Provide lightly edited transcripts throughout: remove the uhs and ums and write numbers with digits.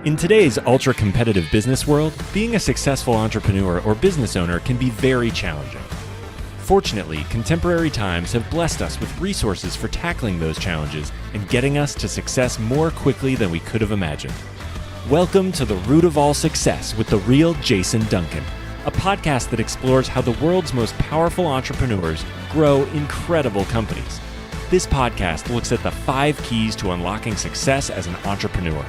In today's ultra-competitive business world, being a successful entrepreneur or business owner can be very challenging. Fortunately, contemporary times have blessed us with resources for tackling those challenges and getting us to success more quickly than we could have imagined. Welcome to The Root of All Success with the Real Jason Duncan, a podcast that explores how the world's most powerful entrepreneurs grow incredible companies. This podcast looks at the 5 keys to unlocking success as an entrepreneur.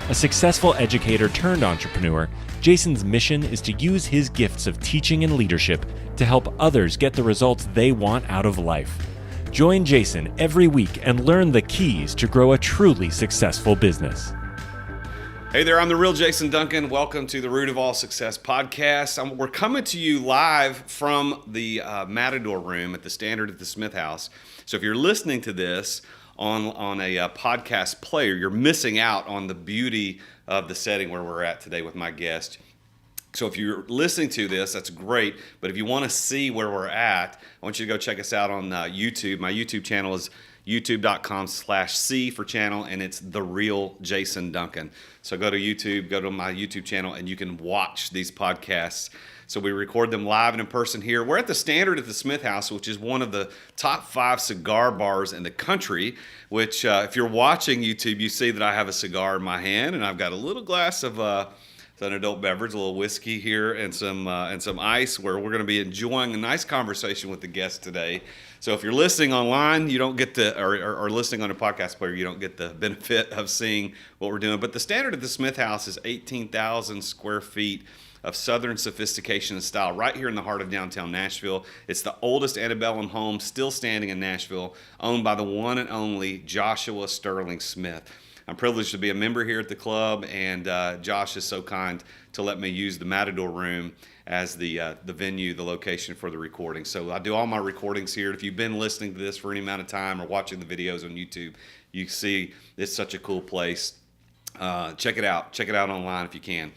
A successful educator turned entrepreneur, Jason's mission is to use his gifts of teaching and leadership to help others get the results they want out of life. Join Jason every week and learn the keys to grow a truly successful business. Hey there, I'm the Real Jason Duncan. Welcome to the Root of All Success podcast. We're coming to you live from the Matador room at the Standard at the Smith House. So if you're listening to this on a podcast player, you're missing out on the beauty of the setting where we're at today with my guest. So if you're listening to this, that's great. But if you want to see where we're at, I want you to go check us out on YouTube. My YouTube channel is youtube.com/C for channel, and it's The Real Jason Duncan. So go to YouTube, go to my YouTube channel, and you can watch these podcasts. So we record them live and in person here. We're at the Standard at the Smith House, which is one of the top 5 cigar bars in the country, which if you're watching YouTube, you see that I have a cigar in my hand, and I've got a little glass of an adult beverage, a little whiskey here, and some ice, where we're going to be enjoying a nice conversation with the guest today. So if you're listening online, you don't get the, or listening on a podcast player, you don't get the benefit of seeing what we're doing. But the Standard at the Smith House is 18,000 square feet of Southern sophistication and style right here in the heart of downtown Nashville. It's the oldest antebellum home still standing in Nashville, owned by the one and only Joshua Sterling Smith. I'm privileged to be a member here at the club, and Josh is so kind to let me use the Matador room as the venue, the location for the recording. So I do all my recordings here. If you've been listening to this for any amount of time or watching the videos on YouTube, you see it's such a cool place. Check it out. Check it out online if you can.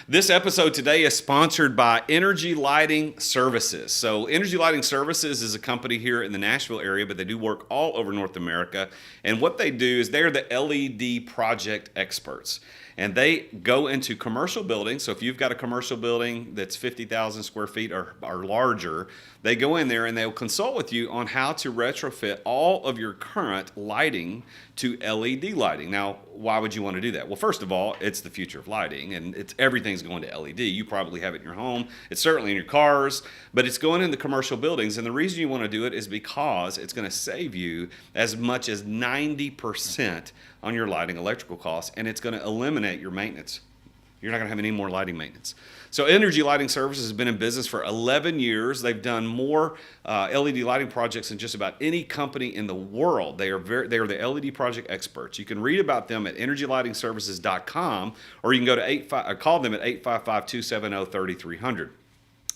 This episode today is sponsored by Energy Lighting Services. So Energy Lighting Services is a company here in the Nashville area, but they do work all over North America. And what they do is they're the LED project experts. And they go into commercial buildings. So if you've got a commercial building that's 50,000 square feet or larger, they go in there and they'll consult with you on how to retrofit all of your current lighting to LED lighting. Now, why would you want to do that? Well, first of all, it's the future of lighting, and everything's going to LED. You probably have it in your home. It's certainly in your cars, but it's going into commercial buildings. And the reason you want to do it is because it's going to save you as much as 90% on your lighting electrical costs, and it's going to eliminate your maintenance. You're not going to have any more lighting maintenance. So Energy Lighting Services has been in business for 11 years. They've done more LED lighting projects than just about any company in the world. They are the LED project experts. You can read about them at energylightingservices.com, or you can go to call them at 855-270-3300.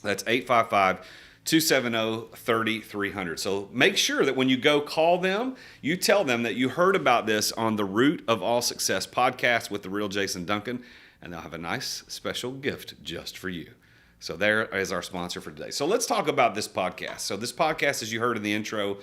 That's 855-270-3300. So make sure that when you go call them, you tell them that you heard about this on the Root of All Success podcast with the Real Jason Duncan, and they'll have a nice special gift just for you. So there is our sponsor for today. So let's talk about this podcast. So this podcast, as you heard in the intro,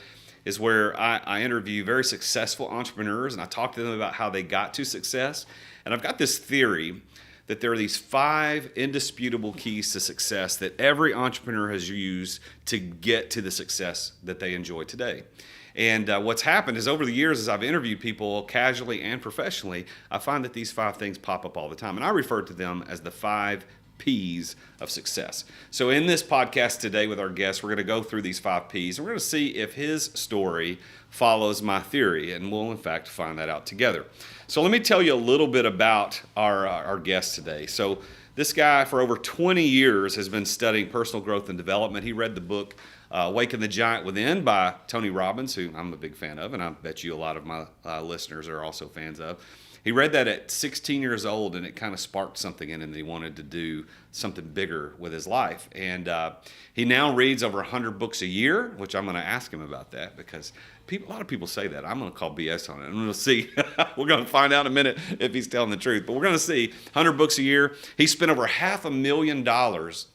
is where I interview very successful entrepreneurs, and I talk to them about how they got to success. And I've got this theory that there are these 5 indisputable keys to success that every entrepreneur has used to get to the success that they enjoy today. And what's happened is over the years, as I've interviewed people casually and professionally, I find that these 5 things pop up all the time. And I refer to them as the 5 P's of success. So in this podcast today with our guest, we're going to go through these 5 P's. And we're going to see if his story follows my theory. And we'll, in fact, find that out together. So let me tell you a little bit about our guest today. So this guy, for over 20 years, has been studying personal growth and development. He read the book Awaken the Giant Within by Tony Robbins, who I'm a big fan of, and I bet you a lot of my listeners are also fans of. He read that at 16 years old, and it kind of sparked something in him that he wanted to do something bigger with his life. And he now reads over 100 books a year, which I'm going to ask him about that, because a lot of people say that. I'm going to call BS on it. I'm going to see. We're going to find out in a minute if he's telling the truth. But we're going to see 100 books a year. He spent over $500,000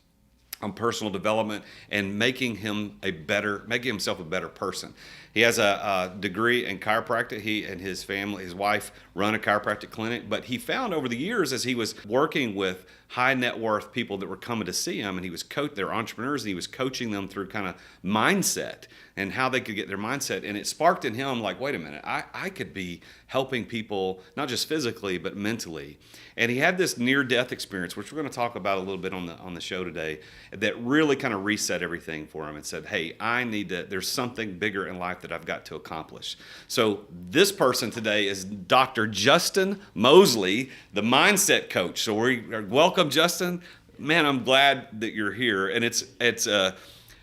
on personal development and making himself a better person. He has a degree in chiropractic. He and his family, his wife, run a chiropractic clinic. But he found over the years, as he was working with high net worth people that were coming to see him, and he was they're entrepreneurs, and he was coaching them through kind of mindset and how they could get their mindset. And it sparked in him like, wait a minute, I could be helping people, not just physically, but mentally. And he had this near-death experience, which we're going to talk about a little bit on the show today, that really kind of reset everything for him and said, hey, there's something bigger in life that I've got to accomplish. So this person today is Dr. Justin Moseley, the mindset coach. So welcome, Justin. Man, I'm glad that you're here. And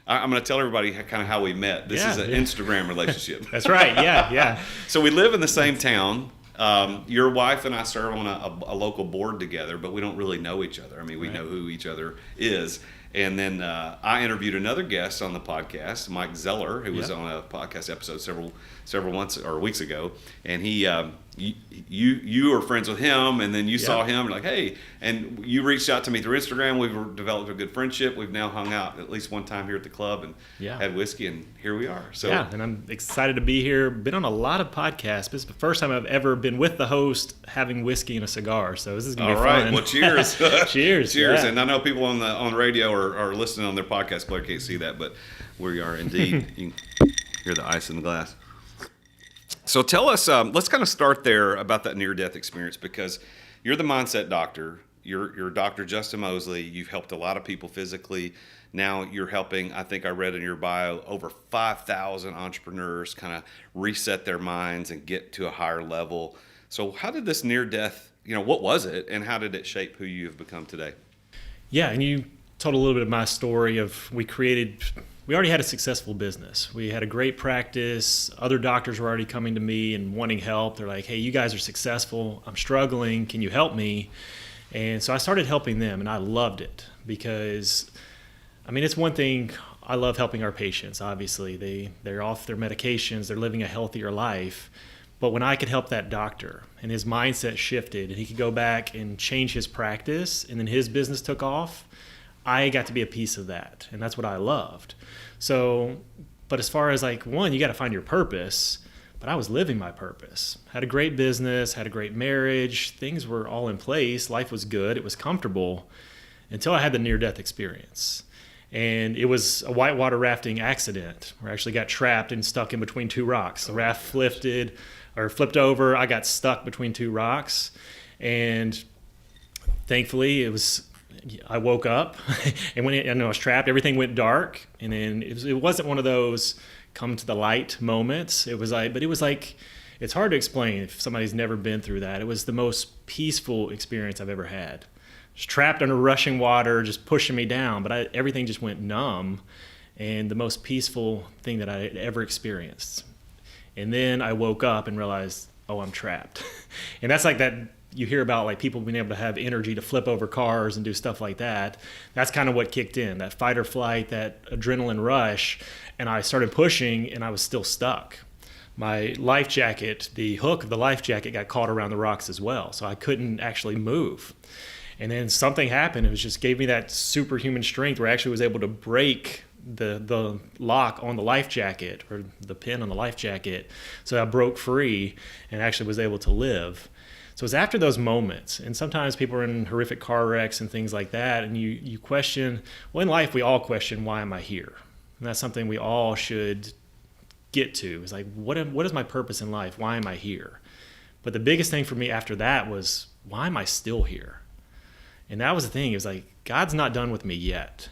I'm going to tell everybody kind of how we met. This is an Instagram relationship. That's right. Yeah. So we live in the same town. Your wife and I serve on a local board together, but we don't really know each other. I mean, we know who each other is. And then I interviewed another guest on the podcast, Mike Zeller, who was on a podcast episode several months or weeks ago. And you were friends with him, and then you saw him, and like, hey, and you reached out to me through Instagram. We've developed a good friendship. We've now hung out at least one time here at the club and had whiskey, and here we are. So and I'm excited to be here. Been on a lot of podcasts, but it's the first time I've ever been with the host having whiskey and a cigar. So this is gonna be fun. All right, well, cheers. Cheers. Cheers. And I know people on radio are listening on their podcast player can't see that, but we are indeed. You can hear the ice in the glass. So tell us, let's kind of start there about that near-death experience, because you're the mindset doctor. You're Dr. Justin Moseley. You've helped a lot of people physically. Now you're helping, I think I read in your bio, over 5,000 entrepreneurs kind of reset their minds and get to a higher level. So how did this near-death, what was it, and how did it shape who you have become today? Yeah, and you told a little bit of my story of we already had a successful business. We had a great practice. Other doctors were already coming to me and wanting help. They're like, hey, you guys are successful. I'm struggling. Can you help me? And so I started helping them, and I loved it because, it's one thing. I love helping our patients, obviously. They're off their medications. They're living a healthier life. But when I could help that doctor and his mindset shifted and he could go back and change his practice and then his business took off, I got to be a piece of that, and that's what I loved. So, but as far as one, you got to find your purpose, but I was living my purpose. Had a great business, had a great marriage, things were all in place, life was good, it was comfortable, until I had the near-death experience. And it was a whitewater rafting accident where I actually got trapped and stuck in between two rocks. The raft flipped over, I got stuck between two rocks, and thankfully I woke up, and when I was trapped, everything went dark, and then it wasn't one of those come to the light moments. It's hard to explain if somebody's never been through that. It was the most peaceful experience I've ever had. Just trapped under rushing water, just pushing me down, but everything just went numb, and the most peaceful thing that I had ever experienced. And then I woke up and realized, oh, I'm trapped. And that's like that. You hear about people being able to have energy to flip over cars and do stuff like that. That's kind of what kicked in, that fight or flight, that adrenaline rush. And I started pushing, and I was still stuck. My life jacket, the hook of the life jacket got caught around the rocks as well. So I couldn't actually move. And then something happened. It just gave me that superhuman strength where I actually was able to break the lock on the life jacket, or the pin on the life jacket. So I broke free and actually was able to live. So it's after those moments, and sometimes people are in horrific car wrecks and things like that, and you question, well, in life we all question, why am I here? And that's something we all should get to. It's like, what is my purpose in life? Why am I here? But the biggest thing for me after that was, why am I still here? And that was the thing. It was like, God's not done with me yet.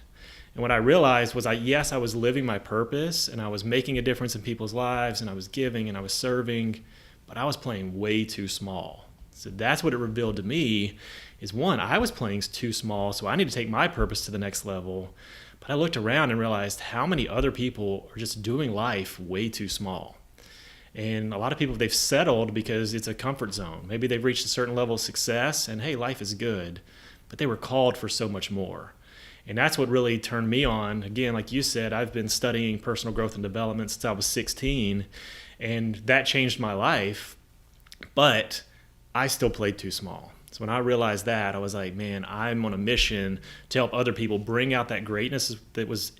And what I realized was, yes, I was living my purpose, and I was making a difference in people's lives, and I was giving, and I was serving, but I was playing way too small. So that's what it revealed to me is, one, I was playing too small, so I need to take my purpose to the next level. But I looked around and realized how many other people are just doing life way too small. And a lot of people, they've settled because it's a comfort zone. Maybe they've reached a certain level of success and, hey, life is good, but they were called for so much more. And that's what really turned me on. Again, like you said, I've been studying personal growth and development since I was 16, and that changed my life. But I still played too small. So when I realized that, I was like, man, I'm on a mission to help other people bring out that greatness that was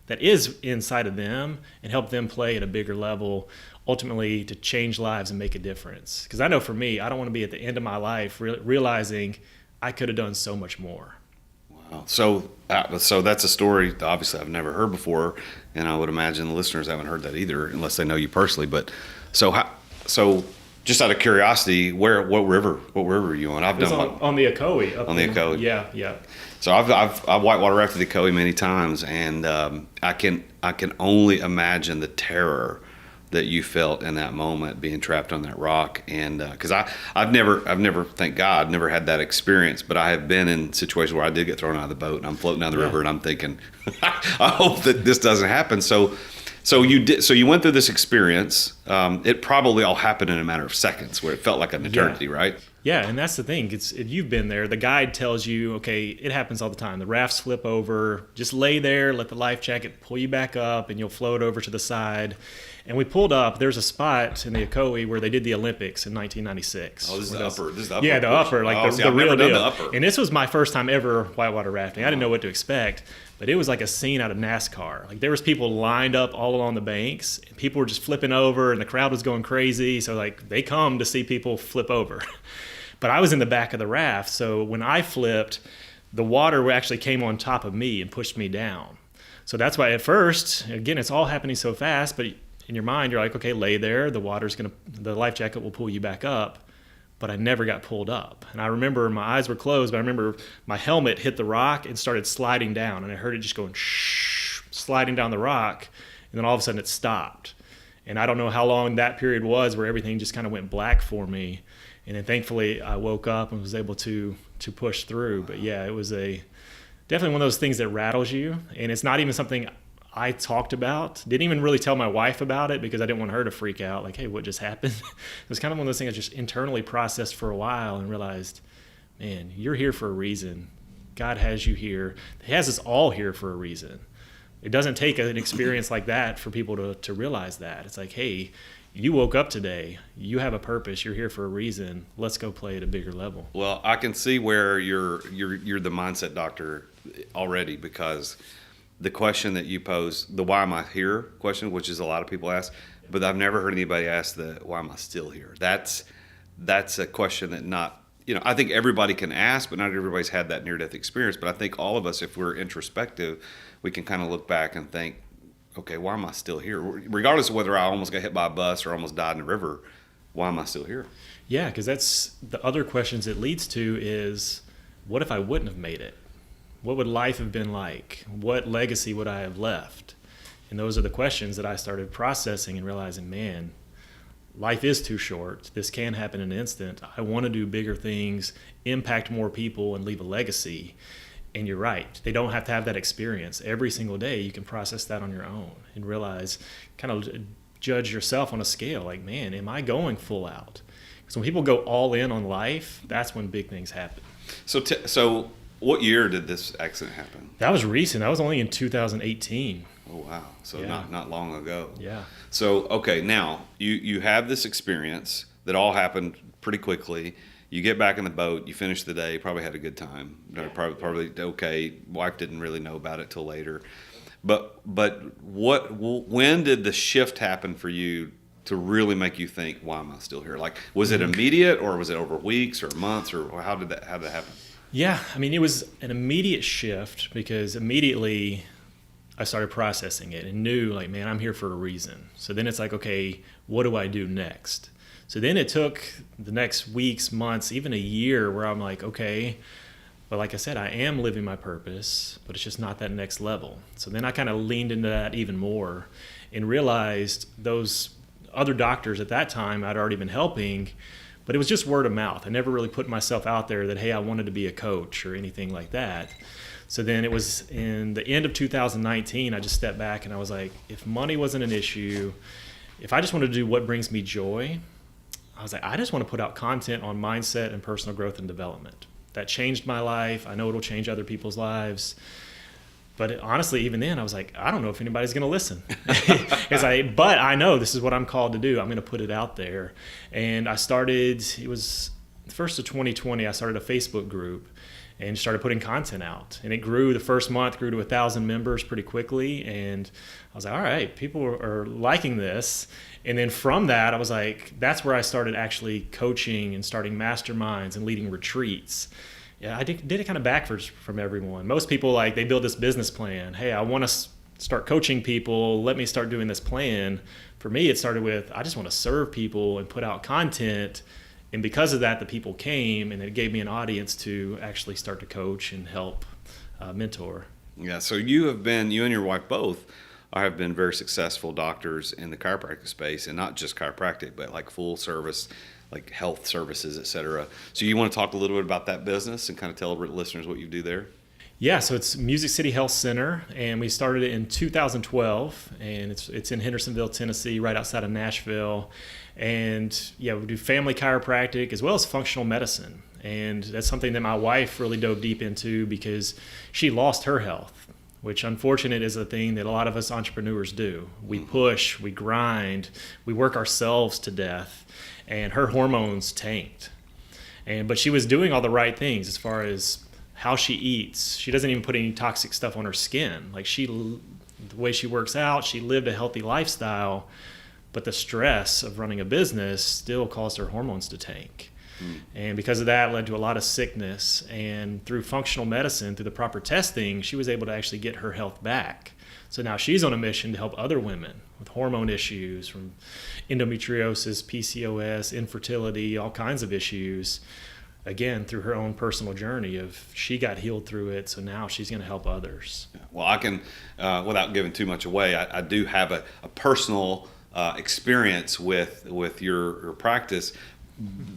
that is inside of them and help them play at a bigger level, ultimately to change lives and make a difference. Because I know for me, I don't want to be at the end of my life realizing I could have done so much more. Wow. So that's a story that obviously I've never heard before, and I would imagine the listeners haven't heard that either, unless they know you personally. But so just out of curiosity, what river are you on? On the Ocoee. On the Ocoee. Yeah. So I've whitewater rafted the Ocoee many times, and I can only imagine the terror that you felt in that moment being trapped on that rock. And because I've never, thank God, never had that experience, but I have been in situations where I did get thrown out of the boat and I'm floating down the river and I'm thinking, I hope that this doesn't happen. So you went through this experience. It probably all happened in a matter of seconds, where it felt like an eternity, right? Yeah, and that's the thing. If you've been there, the guide tells you, okay, it happens all the time. The rafts flip over. Just lay there, let the life jacket pull you back up, and you'll float over to the side. And we pulled up. There's a spot in the Ocoee where they did the Olympics in 1996. Oh, this is the upper. Yeah, the upper, like the I've real never done deal. the upper. And this was my first time ever whitewater rafting. I didn't know what to expect, but it was like a scene out of NASCAR. Like there was people lined up all along the banks, and people were just flipping over, and the crowd was going crazy. So like they come to see people flip over. But I was in the back of the raft, so when I flipped, the water actually came on top of me and pushed me down. So that's why at first, again, it's all happening so fast, but in your mind, you're like, okay, lay there, the life jacket will pull you back up. But I never got pulled up. And I remember my eyes were closed, but I remember my helmet hit the rock and started sliding down, and I heard it just going shh, sliding down the rock, and then all of a sudden it stopped. And I don't know how long that period was where everything just kind of went black for me. And then thankfully I woke up and was able to push through. But yeah, it was definitely one of those things that rattles you. And it's not even something I talked about. Didn't even really tell my wife about it because I didn't want her to freak out. Like, hey, what just happened? It was kind of one of those things I just internally processed for a while and realized, man, you're here for a reason. God has you here. He has us all here for a reason. It doesn't take an experience like that for people to realize that. It's like, hey, you woke up today. You have a purpose. You're here for a reason. Let's go play at a bigger level. Well, I can see where you're the mindset doctor already, because the question that you pose, the why am I here question, which is a lot of people ask, but I've never heard anybody ask the why am I still here. That's a question that I think everybody can ask, but not everybody's had that near-death experience. But I think all of us, if we're introspective, we can kind of look back and think, okay, why am I still here? Regardless of whether I almost got hit by a bus or almost died in a river, why am I still here? Yeah, because that's the other questions it leads to is, what if I wouldn't have made it? What would life have been like? What legacy would I have left? And those are the questions that I started processing and realizing, man, life is too short. This can happen in an instant. I want to do bigger things, impact more people, and leave a legacy. And you're right. They don't have to have that experience. Every single day you can process that on your own and realize, kind of judge yourself on a scale. Like, man, am I going full out? Because when people go all in on life, that's when big things happen. So what year did this accident happen? That was recent. That was only in 2018. Oh, wow. So Yeah. not long ago. Yeah. So, okay, now you have this experience that all happened pretty quickly. You get back in the boat, you finish the day, probably had a good time. Probably okay. Wife didn't really know about it till later. But when did the shift happen for you to really make you think, why am I still here? Like, was it immediate, or was it over weeks or months, or how did that happen? Yeah, I mean, it was an immediate shift because immediately I started processing it and knew, like, man, I'm here for a reason. So then it's like, okay, what do I do next? So then it took the next weeks, months, even a year where I'm like, okay, but like I said, I am living my purpose, but it's just not that next level. So then I kind of leaned into that even more and realized those other doctors at that time I'd already been helping, but it was just word of mouth. I never really put myself out there that, hey, I wanted to be a coach or anything like that. So then it was in the end of 2019, I just stepped back and I was like, if money wasn't an issue, if I just wanted to do what brings me joy, I was like, I just want to put out content on mindset and personal growth and development. That changed my life. I know it'll change other people's lives. But honestly, even then, I was like, I don't know if anybody's going to listen. But I know this is what I'm called to do. I'm going to put it out there. And I started, it was the first of 2020, I started a Facebook group. and started putting content out. And it grew. The first month grew to 1,000 members pretty quickly. And I was like, all right, people are liking this. And then from that, I was like, that's where I started actually coaching and starting masterminds and leading retreats. Yeah, I did it kind of backwards from everyone. Most people, like, they build this business plan. Hey, I want to start coaching people. Let me start doing this plan. For me, it started with, I just want to serve people and put out content. And because of that, the people came, and it gave me an audience to actually start to coach and help mentor. Yeah, so you and your wife both have been very successful doctors in the chiropractic space, and not just chiropractic, but like full service, like health services, et cetera. So you want to talk a little bit about that business and kind of tell listeners what you do there? Yeah, so it's Music City Health Center, and we started it in 2012, and it's in Hendersonville, Tennessee, right outside of Nashville. And yeah, we do family chiropractic as well as functional medicine. And that's something that my wife really dove deep into because she lost her health, which unfortunate is a thing that a lot of us entrepreneurs do. We push, we grind, we work ourselves to death, and her hormones tanked. But she was doing all the right things as far as how she eats. She doesn't even put any toxic stuff on her skin. Like, the way she works out, she lived a healthy lifestyle, but the stress of running a business still caused her hormones to tank. And because of that, led to a lot of sickness. And through functional medicine, through the proper testing, she was able to actually get her health back. So now she's on a mission to help other women with hormone issues, from endometriosis, PCOS, infertility, all kinds of issues. Again, through her own personal journey of, she got healed through it, so now she's going to help others. Well, I can, without giving too much away, I do have a personal experience with your practice.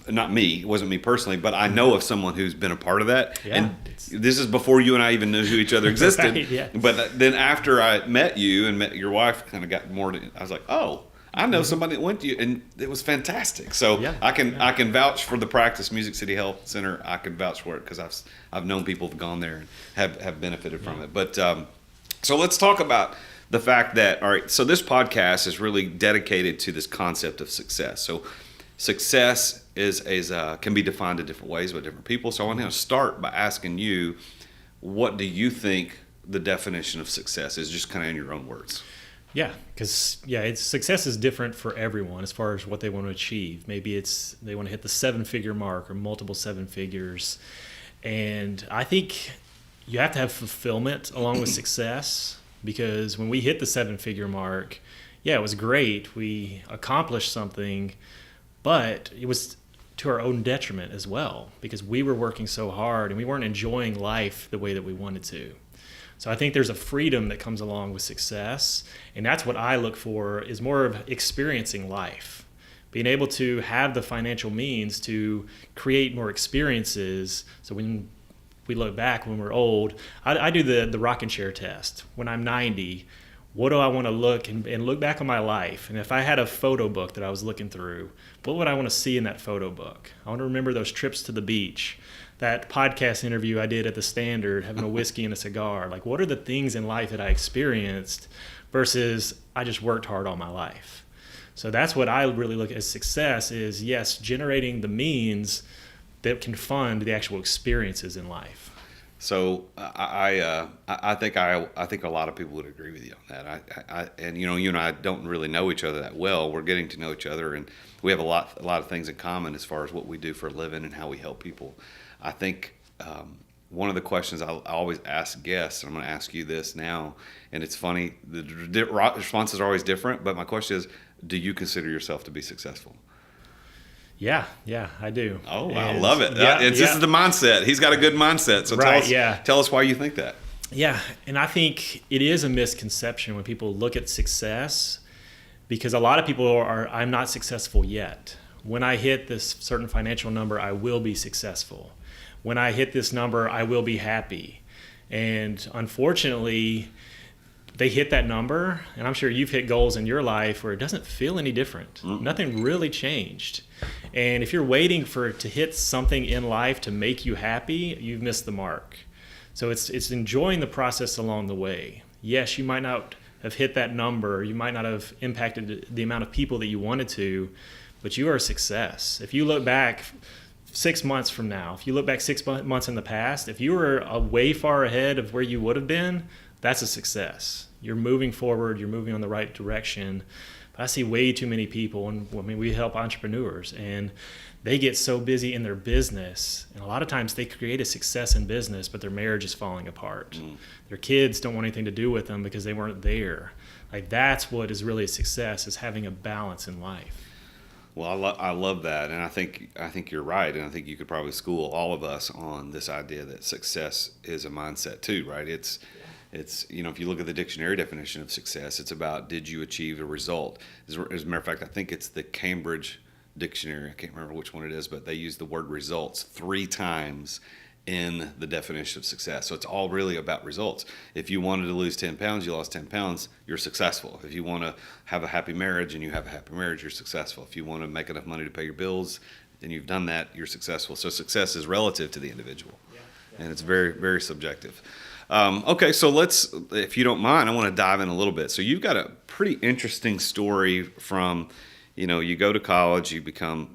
Not me, it wasn't me personally, but I know of someone who's been a part of that. Yeah, and this is before you and I even knew who each other existed. Right, yeah. But then after I met you and met your wife, kind of got more I was like, oh, I know somebody that went to you, and it was fantastic. So yeah, I can vouch for the practice, Music City Health Center. I can vouch for it because I've known people who've gone there and have benefited from it. But so let's talk about the fact that, all right, so this podcast is really dedicated to this concept of success. So success can be defined in different ways by different people. So I want to start by asking you, what do you think the definition of success is, just kind of in your own words? Yeah, because success is different for everyone as far as what they want to achieve. Maybe they want to hit the 7-figure mark or multiple 7 figures. And I think you have to have fulfillment along with success, because when we hit the 7-figure mark, yeah, it was great. We accomplished something, but it was to our own detriment as well, because we were working so hard and we weren't enjoying life the way that we wanted to. So I think there's a freedom that comes along with success, and that's what I look for, is more of experiencing life, being able to have the financial means to create more experiences. So when we look back, when we're old, I do the rocking chair test. When I'm 90, what do I want to look back on my life? And if I had a photo book that I was looking through, what would I want to see in that photo book? I want to remember those trips to the beach, that podcast interview I did at the Standard, having a whiskey and a cigar. Like, what are the things in life that I experienced versus I just worked hard all my life? So that's what I really look at as success, is, yes, generating the means that can fund the actual experiences in life. So I think a lot of people would agree with you on that. And you and I don't really know each other that well. We're getting to know each other, and we have a lot of things in common as far as what we do for a living and how we help people. I think one of the questions I always ask guests, and I'm going to ask you this now, and it's funny, the responses are always different, but my question is, do you consider yourself to be successful? Yeah, I do. Oh, I love it. This is the mindset. He's got a good mindset. So tell us why you think that. Yeah, and I think it is a misconception when people look at success, because a lot of people I'm not successful yet. When I hit this certain financial number, I will be successful. When I hit this number, I will be happy. And unfortunately, they hit that number, and I'm sure you've hit goals in your life where it doesn't feel any different. Nothing really changed. And if you're waiting for it to hit something in life to make you happy, you've missed the mark. So it's enjoying the process along the way. Yes, you might not have hit that number, you might not have impacted the amount of people that you wanted to, but you are a success. If you look back 6 months from now, if you look back 6 months in the past, if you were way far ahead of where you would have been, that's a success. You're moving forward, you're moving on the right direction. But I see way too many people, and I mean, we help entrepreneurs, and they get so busy in their business, and a lot of times they create a success in business, but their marriage is falling apart. Their kids don't want anything to do with them because they weren't there. Like, that's what is really a success, is having a balance in life. Well, I love that, and I think you're right, and I think you could probably school all of us on this idea that success is a mindset too, right? It's if you look at the dictionary definition of success, it's about, did you achieve a result? As a matter of fact, I think it's the Cambridge Dictionary. I can't remember which one it is, but they use the word results 3 times in the definition of success. So it's all really about results. If you wanted to lose 10 pounds, you lost 10 pounds, you're successful. If you want to have a happy marriage and you have a happy marriage, you're successful. If you want to make enough money to pay your bills and you've done that, you're successful. So success is relative to the individual, and it's very, very subjective. Okay, so let's, if you don't mind, I want to dive in a little bit. So you've got a pretty interesting story from, you go to college, you become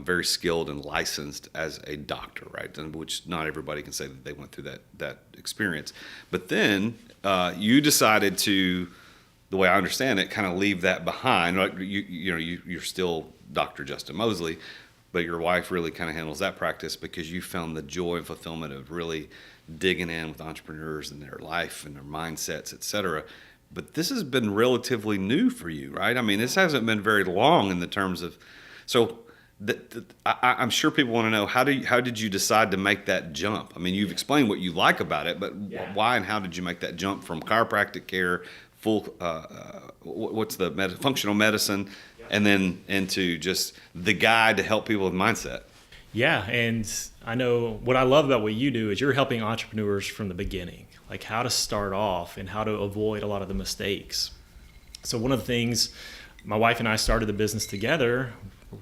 very skilled and licensed as a doctor, right? And which not everybody can say that they went through that experience. But then you decided to, the way I understand it, kind of leave that behind. Like you're still Dr. Justin Moseley, but your wife really kind of handles that practice because you found the joy and fulfillment of really digging in with entrepreneurs and their life and their mindsets, et cetera. But this has been relatively new for you, right? I mean, this hasn't been very long in the terms of, so I'm sure people want to know, how did you decide to make that jump? I mean, you've explained what you like about it, but why and how did you make that jump from chiropractic care, functional medicine, and then into just the guide to help people with mindset? Yeah, and I know what I love about what you do is you're helping entrepreneurs from the beginning, like how to start off and how to avoid a lot of the mistakes. So one of the things, my wife and I started the business together.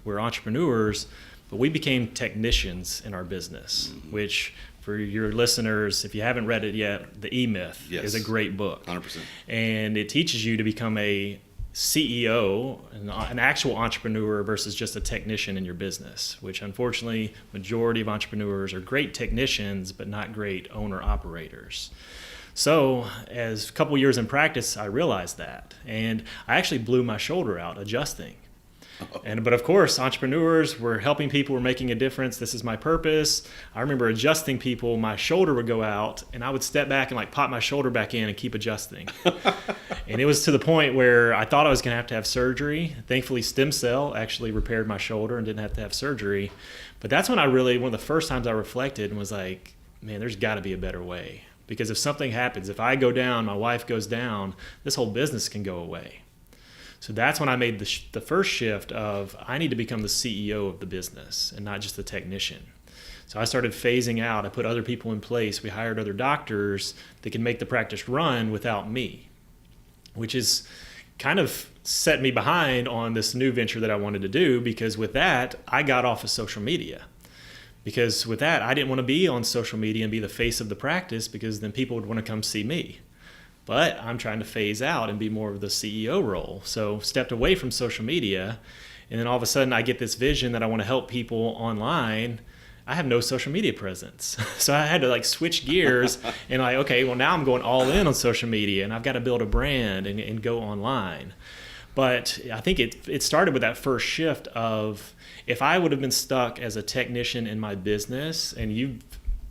We're entrepreneurs, but we became technicians in our business, which for your listeners, if you haven't read it yet, The E-Myth is a great book. 100%. And it teaches you to become a CEO, an actual entrepreneur versus just a technician in your business, which unfortunately majority of entrepreneurs are great technicians but not great owner operators. So as a couple years in practice, I realized that, and I actually blew my shoulder out adjusting. But of course, entrepreneurs, we're helping people, we're making a difference. This is my purpose. I remember adjusting people, my shoulder would go out and I would step back and like pop my shoulder back in and keep adjusting. And it was to the point where I thought I was going to have surgery. Thankfully, stem cell actually repaired my shoulder and didn't have to have surgery. But that's when one of the first times I reflected and was like, man, there's got to be a better way. Because if something happens, if I go down, my wife goes down, this whole business can go away. So that's when I made the first shift of, I need to become the CEO of the business and not just the technician. So I started phasing out. I put other people in place. We hired other doctors that can make the practice run without me, which is kind of set me behind on this new venture that I wanted to do, because with that, I got off of social media. Because with that, I didn't want to be on social media and be the face of the practice, because then people would want to come see me. But I'm trying to phase out and be more of the CEO role. So stepped away from social media, and then all of a sudden I get this vision that I want to help people online. I have no social media presence. So I had to like switch gears and like, okay, well now I'm going all in on social media and I've got to build a brand and go online. But I think it started with that first shift of, if I would have been stuck as a technician in my business, and you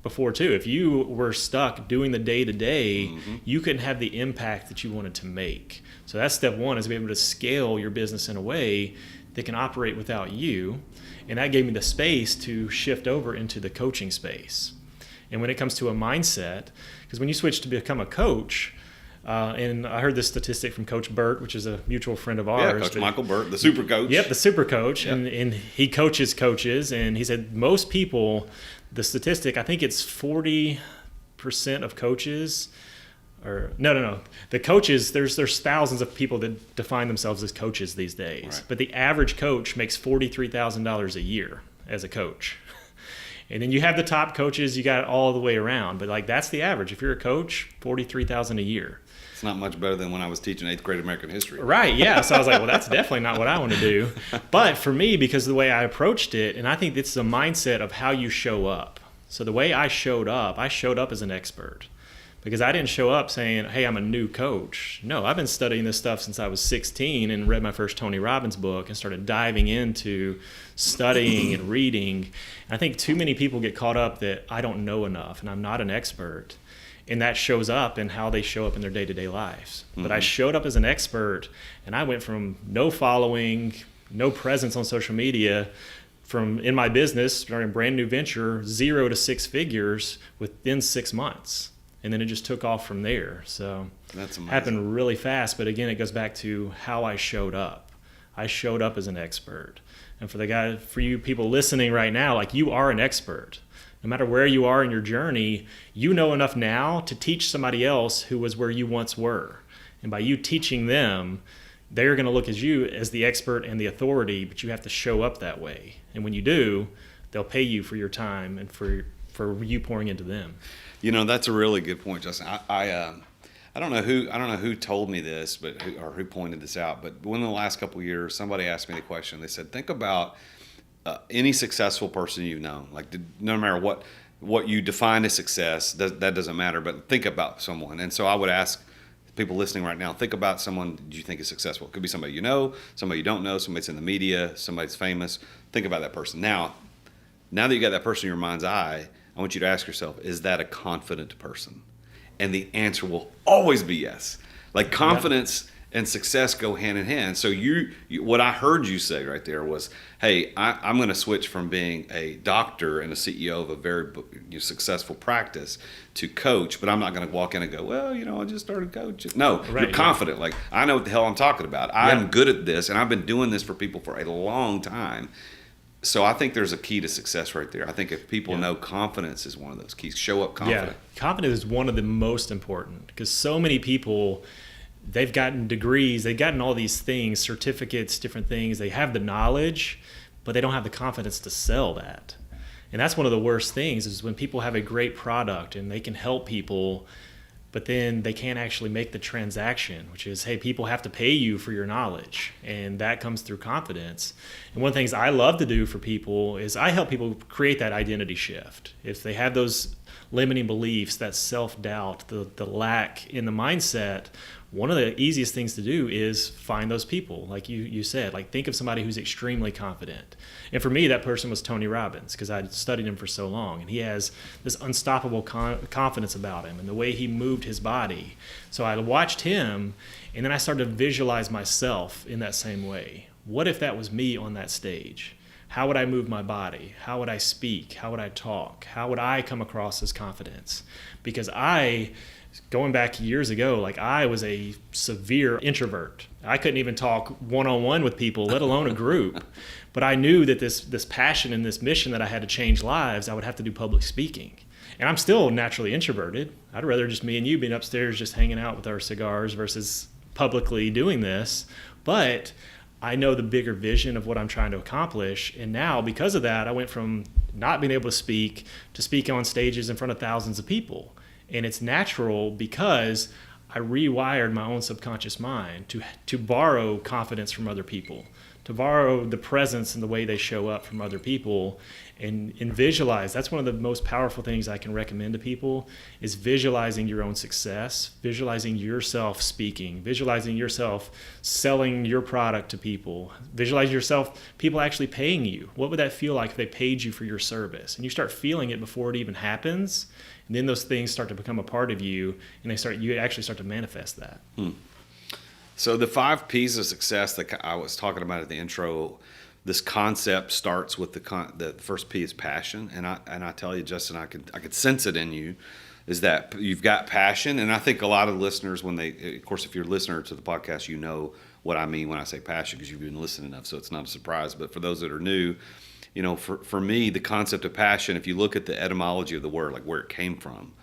before too, if you were stuck doing the day-to-day, you couldn't have the impact that you wanted to make. So that's step one, is to be able to scale your business in a way that can operate without you. And that gave me the space to shift over into the coaching space. And when it comes to a mindset, because when you switch to become a coach, and I heard this statistic from Coach Burt, which is a mutual friend of ours. Yeah, Coach Michael Burt, the super coach. Yep, the super coach. Yep. And he coaches coaches. And he said most people, the statistic, I think it's 40% of coaches, or no. The coaches, there's thousands of people that define themselves as coaches these days. Right. But the average coach makes $43,000 a year as a coach. And then you have the top coaches, you got it all the way around. But like that's the average. If you're a coach, $43,000 a year. It's not much better than when I was teaching 8th grade American history. Right, yeah. So I was like, well, that's definitely not what I want to do. But for me, because of the way I approached it, and I think it's a mindset of how you show up. So the way I showed up as an expert. Because I didn't show up saying, hey, I'm a new coach. No, I've been studying this stuff since I was 16 and read my first Tony Robbins book and started diving into studying and reading. And I think too many people get caught up that I don't know enough and I'm not an expert. And that shows up in how they show up in their day-to-day lives. Mm-hmm. But I showed up as an expert, and I went from no following, no presence on social media, from in my business, starting a brand new venture, 0 to 6 figures within 6 months. And then it just took off from there. So that's amazing. Happened really fast. But again, it goes back to how I showed up. I showed up as an expert. And for you people listening right now, like you are an expert. No matter where you are in your journey, you know enough now to teach somebody else who was where you once were. And by you teaching them, they're going to look at you as the expert and the authority, but you have to show up that way. And when you do, they'll pay you for your time and for you pouring into them. You know, that's a really good point, Justin. I don't know who told me this, or who pointed this out, but within the last couple of years, somebody asked me the question. They said, think about any successful person you know. Like, no matter what you define as success, that doesn't matter. But think about someone. And so I would ask people listening right now, think about someone you think is successful. It could be somebody you know, somebody you don't know, somebody that's in the media, somebody that's famous. Think about that person. Now that you got that person in your mind's eye, I want you to ask yourself, is that a confident person? And the answer will always be yes. Like confidence and success go hand in hand. So you what I heard you say right there was, hey, I'm going to switch from being a doctor and a CEO of a very successful practice to coach, but I'm not going to walk in and go, well, I just started coaching. No, right, you're confident. Like, I know what the hell I'm talking about. I'm good at this, and I've been doing this for people for a long time. So I think there's a key to success right there. I think if people know, confidence is one of those keys. Show up confident. Yeah, confidence is one of the most important, because so many people, they've gotten degrees, they've gotten all these things, certificates, different things. They have the knowledge, but they don't have the confidence to sell that. And that's one of the worst things, is when people have a great product and they can help people, but then they can't actually make the transaction, which is, hey, people have to pay you for your knowledge. And that comes through confidence. And one of the things I love to do for people is I help people create that identity shift. If they have those limiting beliefs, that self-doubt, the lack in the mindset, one of the easiest things to do is find those people, like you said. Like, think of somebody who's extremely confident. And for me, that person was Tony Robbins, because I'd studied him for so long. And he has this unstoppable confidence about him and the way he moved his body. So I watched him, and then I started to visualize myself in that same way. What if that was me on that stage? How would I move my body? How would I speak? How would I talk? How would I come across as confidence? Because going back years ago, like, I was a severe introvert. I couldn't even talk one-on-one with people, let alone a group. But I knew that this passion and this mission that I had to change lives, I would have to do public speaking. And I'm still naturally introverted. I'd rather just me and you being upstairs just hanging out with our cigars versus publicly doing this. But I know the bigger vision of what I'm trying to accomplish. And now, because of that, I went from not being able to speak to speaking on stages in front of thousands of people. And it's natural because I rewired my own subconscious mind to borrow confidence from other people, to borrow the presence and the way they show up from other people, and visualize. That's one of the most powerful things I can recommend to people, is visualizing your own success, visualizing yourself speaking, visualizing yourself selling your product to people, visualize yourself, people actually paying you. What would that feel like if they paid you for your service? And you start feeling it before it even happens. And then those things start to become a part of you, and you actually start to manifest that. So the 5 P's of success that I was talking about at the intro, this concept starts with the first P is passion, and I tell you, Justin, I could sense it in you, is that you've got passion. And I think a lot of listeners, of course, if you're a listener to the podcast, you know what I mean when I say passion, because you've been listening enough, so it's not a surprise. But for those that are new, for me, the concept of passion, if you look at the etymology of the word, like where it came from,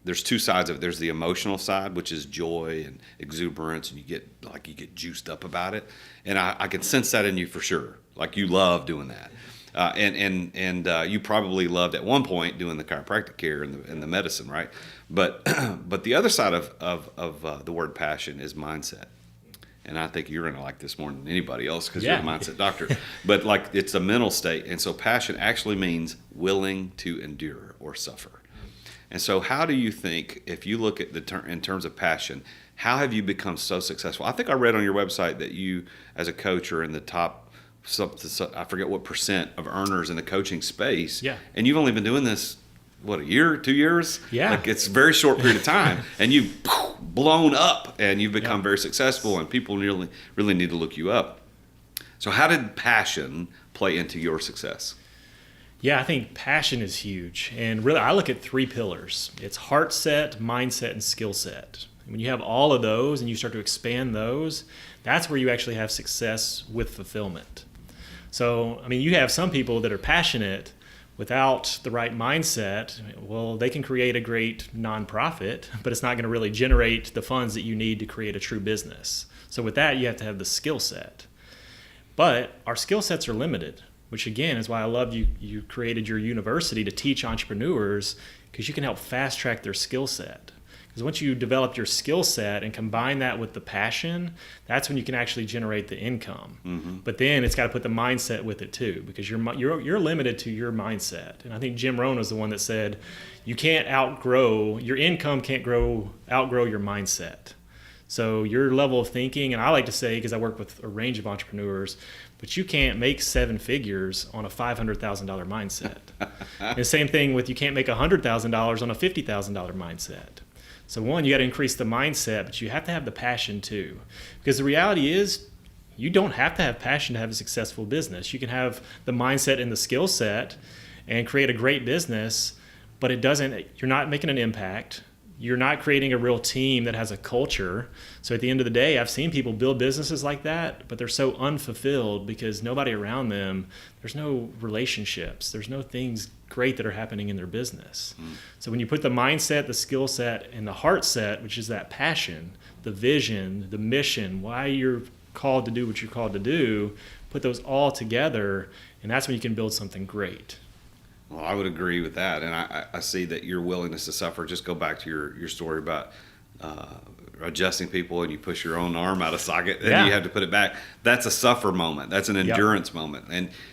there's 2 sides of it. There's the emotional side, which is joy and exuberance, and you get juiced up about it. And I can sense that in you for sure. Like, you love doing that. And you probably loved at one point doing the chiropractic care and the medicine, right? But the other side of the word passion is mindset. And I think you're going to like this more than anybody else because you're a mindset doctor. But like it's a mental state. And so passion actually means willing to endure or suffer. And so how do you think, if you look at in terms of passion, how have you become so successful? I think I read on your website that you, as a coach, are in the top, I forget what percent of earners in the coaching space. Yeah. And you've only been doing this, what, a year, 2 years? Yeah. Like it's a very short period of time. And you've blown up and you've become very successful, and people really need to look you up. So how did passion play into your success? Yeah, I think passion is huge. And really, I look at 3 pillars. It's heart set, mindset, and skill set. When you have all of those and you start to expand those, that's where you actually have success with fulfillment. So, I mean, you have some people that are passionate without the right mindset. Well, they can create a great nonprofit, but it's not going to really generate the funds that you need to create a true business. So with that, you have to have the skill set. But our skill sets are limited, which again is why I love you created your university to teach entrepreneurs, because you can help fast track their skill set. Because once you develop your skill set and combine that with the passion, that's when you can actually generate the income. Mm-hmm. But then it's got to put the mindset with it too, because you're limited to your mindset. And I think Jim Rohn was the one that said, your income can't outgrow your mindset. So your level of thinking, and I like to say, because I work with a range of entrepreneurs, but you can't make 7 figures on a $500,000 mindset. And the same thing with, you can't make $100,000 on a $50,000 mindset. So one, you got to increase the mindset, but you have to have the passion too. Because the reality is, you don't have to have passion to have a successful business. You can have the mindset and the skill set and create a great business, but you're not making an impact. You're not creating a real team that has a culture. So at the end of the day, I've seen people build businesses like that, but they're so unfulfilled because nobody around them, there's no relationships, there's no things great that are happening in their business. So when you put the mindset, the skill set, and the heart set, which is that passion, the vision, the mission, why you're called to do what you're called to do, put those all together, and that's when you can build something great. Well, I would agree with that, and I see that your willingness to suffer. Just go back to your story about adjusting people, and you push your own arm out of socket, and you have to put it back. That's a suffer moment. That's an endurance moment,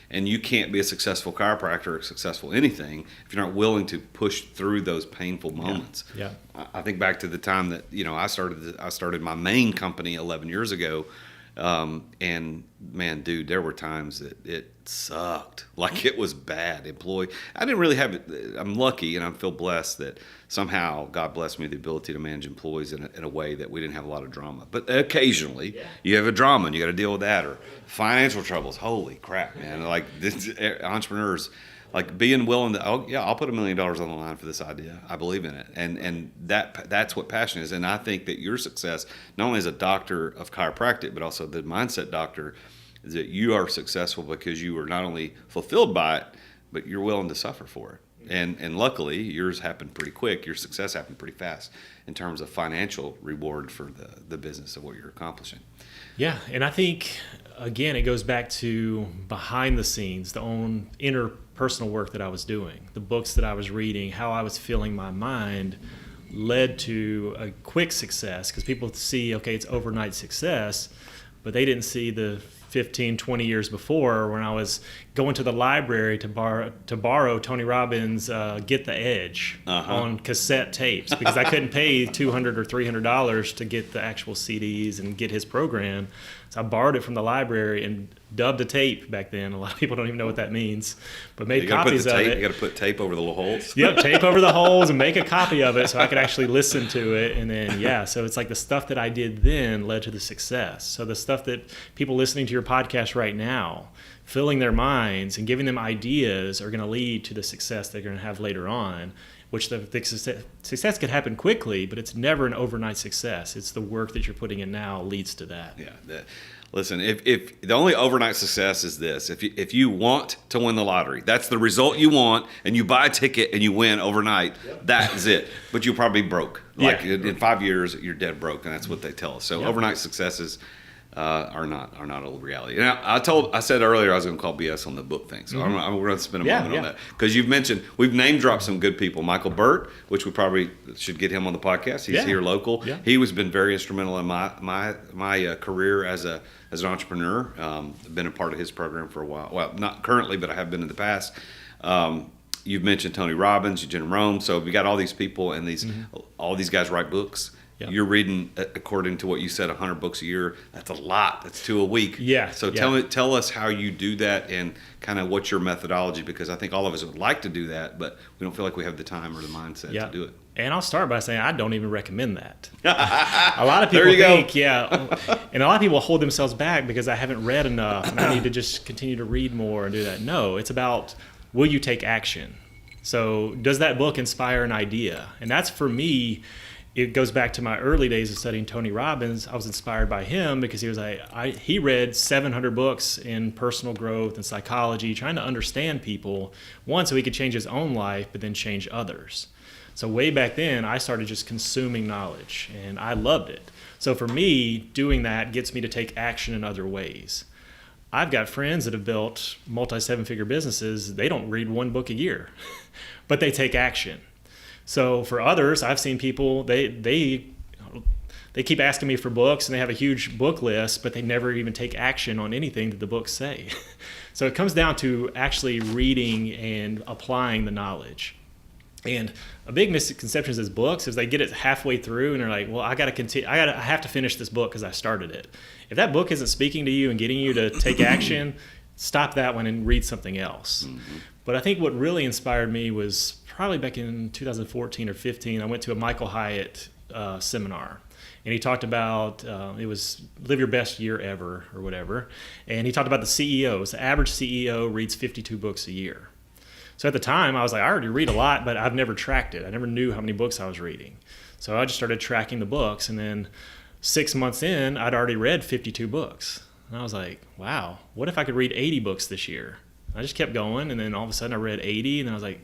and you can't be a successful chiropractor or successful anything if you're not willing to push through those painful moments. Yeah. I think back to the time that I started my main company 11 years ago. And man, dude, there were times that it sucked. Like it was bad. I didn't really have it. I'm lucky and I feel blessed that somehow God blessed me the ability to manage employees in a way that we didn't have a lot of drama. But occasionally you have a drama and you got to deal with that, or financial troubles. Holy crap, man. Like entrepreneurs, like being willing to, I'll put $1 million on the line for this idea. I believe in it. And that's what passion is. And I think that your success, not only as a doctor of chiropractic, but also the mindset doctor, is that you are successful because you are not only fulfilled by it, but you're willing to suffer for it. And luckily, yours happened pretty quick. Your success happened pretty fast in terms of financial reward for the business of what you're accomplishing. Yeah, and I think, again, it goes back to behind the scenes, the own interpersonal work that I was doing, the books that I was reading, how I was filling my mind led to a quick success, because people see, okay, it's overnight success, but they didn't see the 15, 20 years before when I was going to the library to borrow Tony Robbins' Get the Edge on cassette tapes, because I couldn't pay $200 or $300 to get the actual CDs and get his program. So I borrowed it from the library and dubbed a tape back then. A lot of people don't even know what that means, but made copies of it. You got to put tape over the little holes. Yep, tape over the holes and make a copy of it so I could actually listen to it. And then, so it's like the stuff that I did then led to the success. So the stuff that people listening to your podcast right now, filling their minds and giving them ideas, are going to lead to the success they're going to have later on, which the success could happen quickly, but it's never an overnight success. It's the work that you're putting in now leads to that. Yeah. Listen, if the only overnight success is this, if you want to win the lottery, that's the result you want, and you buy a ticket and you win overnight, that is it. But you'll probably be broke. Like in 5 years, you're dead broke, and that's what they tell us. So overnight successes, are not a reality. Now, I said earlier I was going to call BS on the book thing, so we're going to spend a moment on that, because you've mentioned, we've name dropped some good people. Michael Burt, which we probably should get him on the podcast. He's here local. Yeah. He has been very instrumental in my career as an entrepreneur. I've been a part of his program for a while. Well, not currently, but I have been in the past. You've mentioned Tony Robbins, Jim Rome. So we got all these people, and all these guys write books. Yep. You're reading, according to what you said, 100 books a year. That's a lot. That's 2 a week. Yeah. So tell us how you do that, and kind of what's your methodology, because I think all of us would like to do that, but we don't feel like we have the time or the mindset to do it. And I'll start by saying I don't even recommend that. A lot of people think, and a lot of people hold themselves back because I haven't read enough and I need to just continue to read more and do that. No, it's about, will you take action? So does that book inspire an idea? And that's, for me, it goes back to my early days of studying Tony Robbins. I was inspired by him because he read 700 books in personal growth and psychology, trying to understand people, one, so he could change his own life, but then change others. So way back then, I started just consuming knowledge, and I loved it. So for me, doing that gets me to take action in other ways. I've got friends that have built multi-seven-figure businesses. They don't read 1 book a year, but they take action. So for others, I've seen people, they keep asking me for books, and they have a huge book list, but they never even take action on anything that the books say. So it comes down to actually reading and applying the knowledge. And a big misconception is books is they get it halfway through and they're like, well, I have to finish this book because I started it. If that book isn't speaking to you and getting you to take action, stop that one and read something else. Mm-hmm. But I think what really inspired me was probably back in 2014 or 15, I went to a Michael Hyatt seminar. And he talked about, it was live your best year ever or whatever. And he talked about the CEOs. The average CEO reads 52 books a year. So at the time, I was like, I already read a lot, but I've never tracked it. I never knew how many books I was reading. So I just started tracking the books. And then 6 months in, I'd already read 52 books. And I was like, wow, what if I could read 80 books this year? I just kept going. And then all of a sudden I read 80. And then I was like,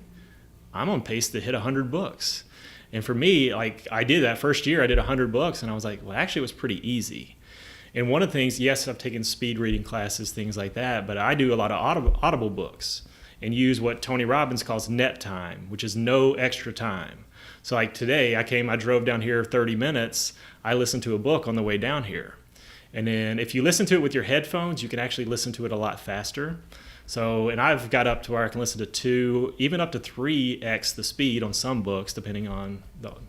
I'm on pace to hit 100 books. And for me, like, I did that first year, I did 100 books. And I was like, well, actually, it was pretty easy. And one of the things, yes, I've taken speed reading classes, things like that. But I do a lot of audible books and use what Tony Robbins calls net time, which is no extra time. So like today, I drove down here 30 minutes. I listened to a book on the way down here. And then if you listen to it with your headphones, you can actually listen to it a lot faster. So, and I've got up to where I can listen to 2, even up to 3x the speed on some books, depending on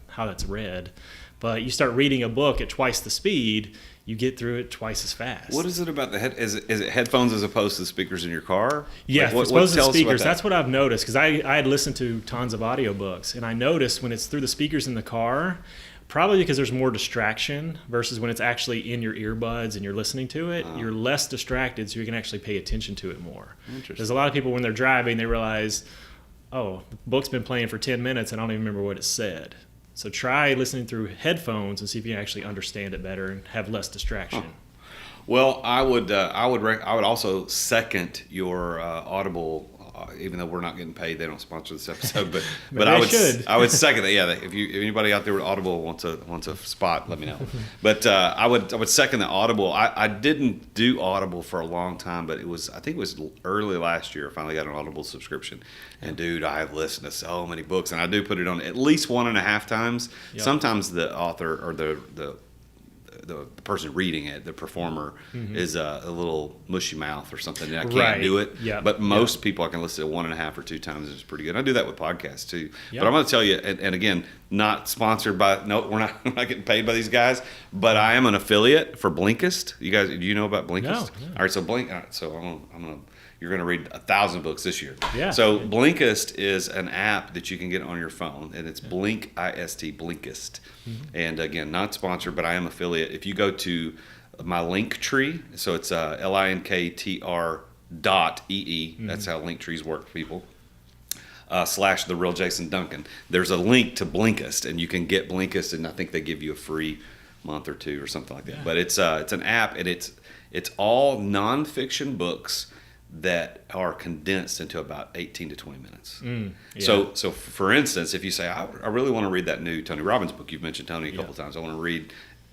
how that's read. But you start reading a book at twice the speed, you get through it twice as fast. What is it about the is it headphones as opposed to the speakers in your car? Yeah, like as opposed to speakers. That's what I've noticed, because I had listened to tons of audiobooks, and I noticed when it's through the speakers in the car, probably because there's more distraction versus when it's actually in your earbuds and you're listening to it, you're less distracted, so you can actually pay attention to it more. There's a lot of people when they're driving, they realize, oh, the book's been playing for 10 minutes and I don't even remember what it said. So try listening through headphones and see if you can actually understand it better and have less distraction. Well, I would also second your Audible. Even though we're not getting paid, they don't sponsor this episode, but I would second that. Yeah, if anybody out there with Audible wants a spot, let me know. But I would second the Audible. I didn't do Audible for a long time, but I think it was early last year I finally got an Audible subscription. And dude, I have listened to so many books, and I do put it on at least 1.5 times. Yep. Sometimes the author or the person reading it, the performer, is a little mushy mouth or something, and I can't do it. Yep. But most people I can listen to 1.5 or 2 times is pretty good. And I do that with podcasts too. Yep. But I'm going to tell you, and again, not sponsored by, no, we're not getting paid by these guys, but I am an affiliate for Blinkist. You guys, do you know about Blinkist? No. All right, so I'm going to, you're going to read 1,000 books this year. Yeah. So Blinkist is an app that you can get on your phone, and it's Blinkist, Blinkist. Mm-hmm. And again, not sponsored, but I am affiliate. If you go to my link tree, so it's linktr.ee, that's how link trees work, people, / the Real Jason Duncan. There's a link to Blinkist, and you can get Blinkist, and I think they give you a free month or 2 or something like that. Yeah. But it's an app, and it's all nonfiction books that are condensed into about 18 to 20 minutes. So for instance, if you say, I really want to read that new Tony Robbins book, you've mentioned Tony a couple of times, I want to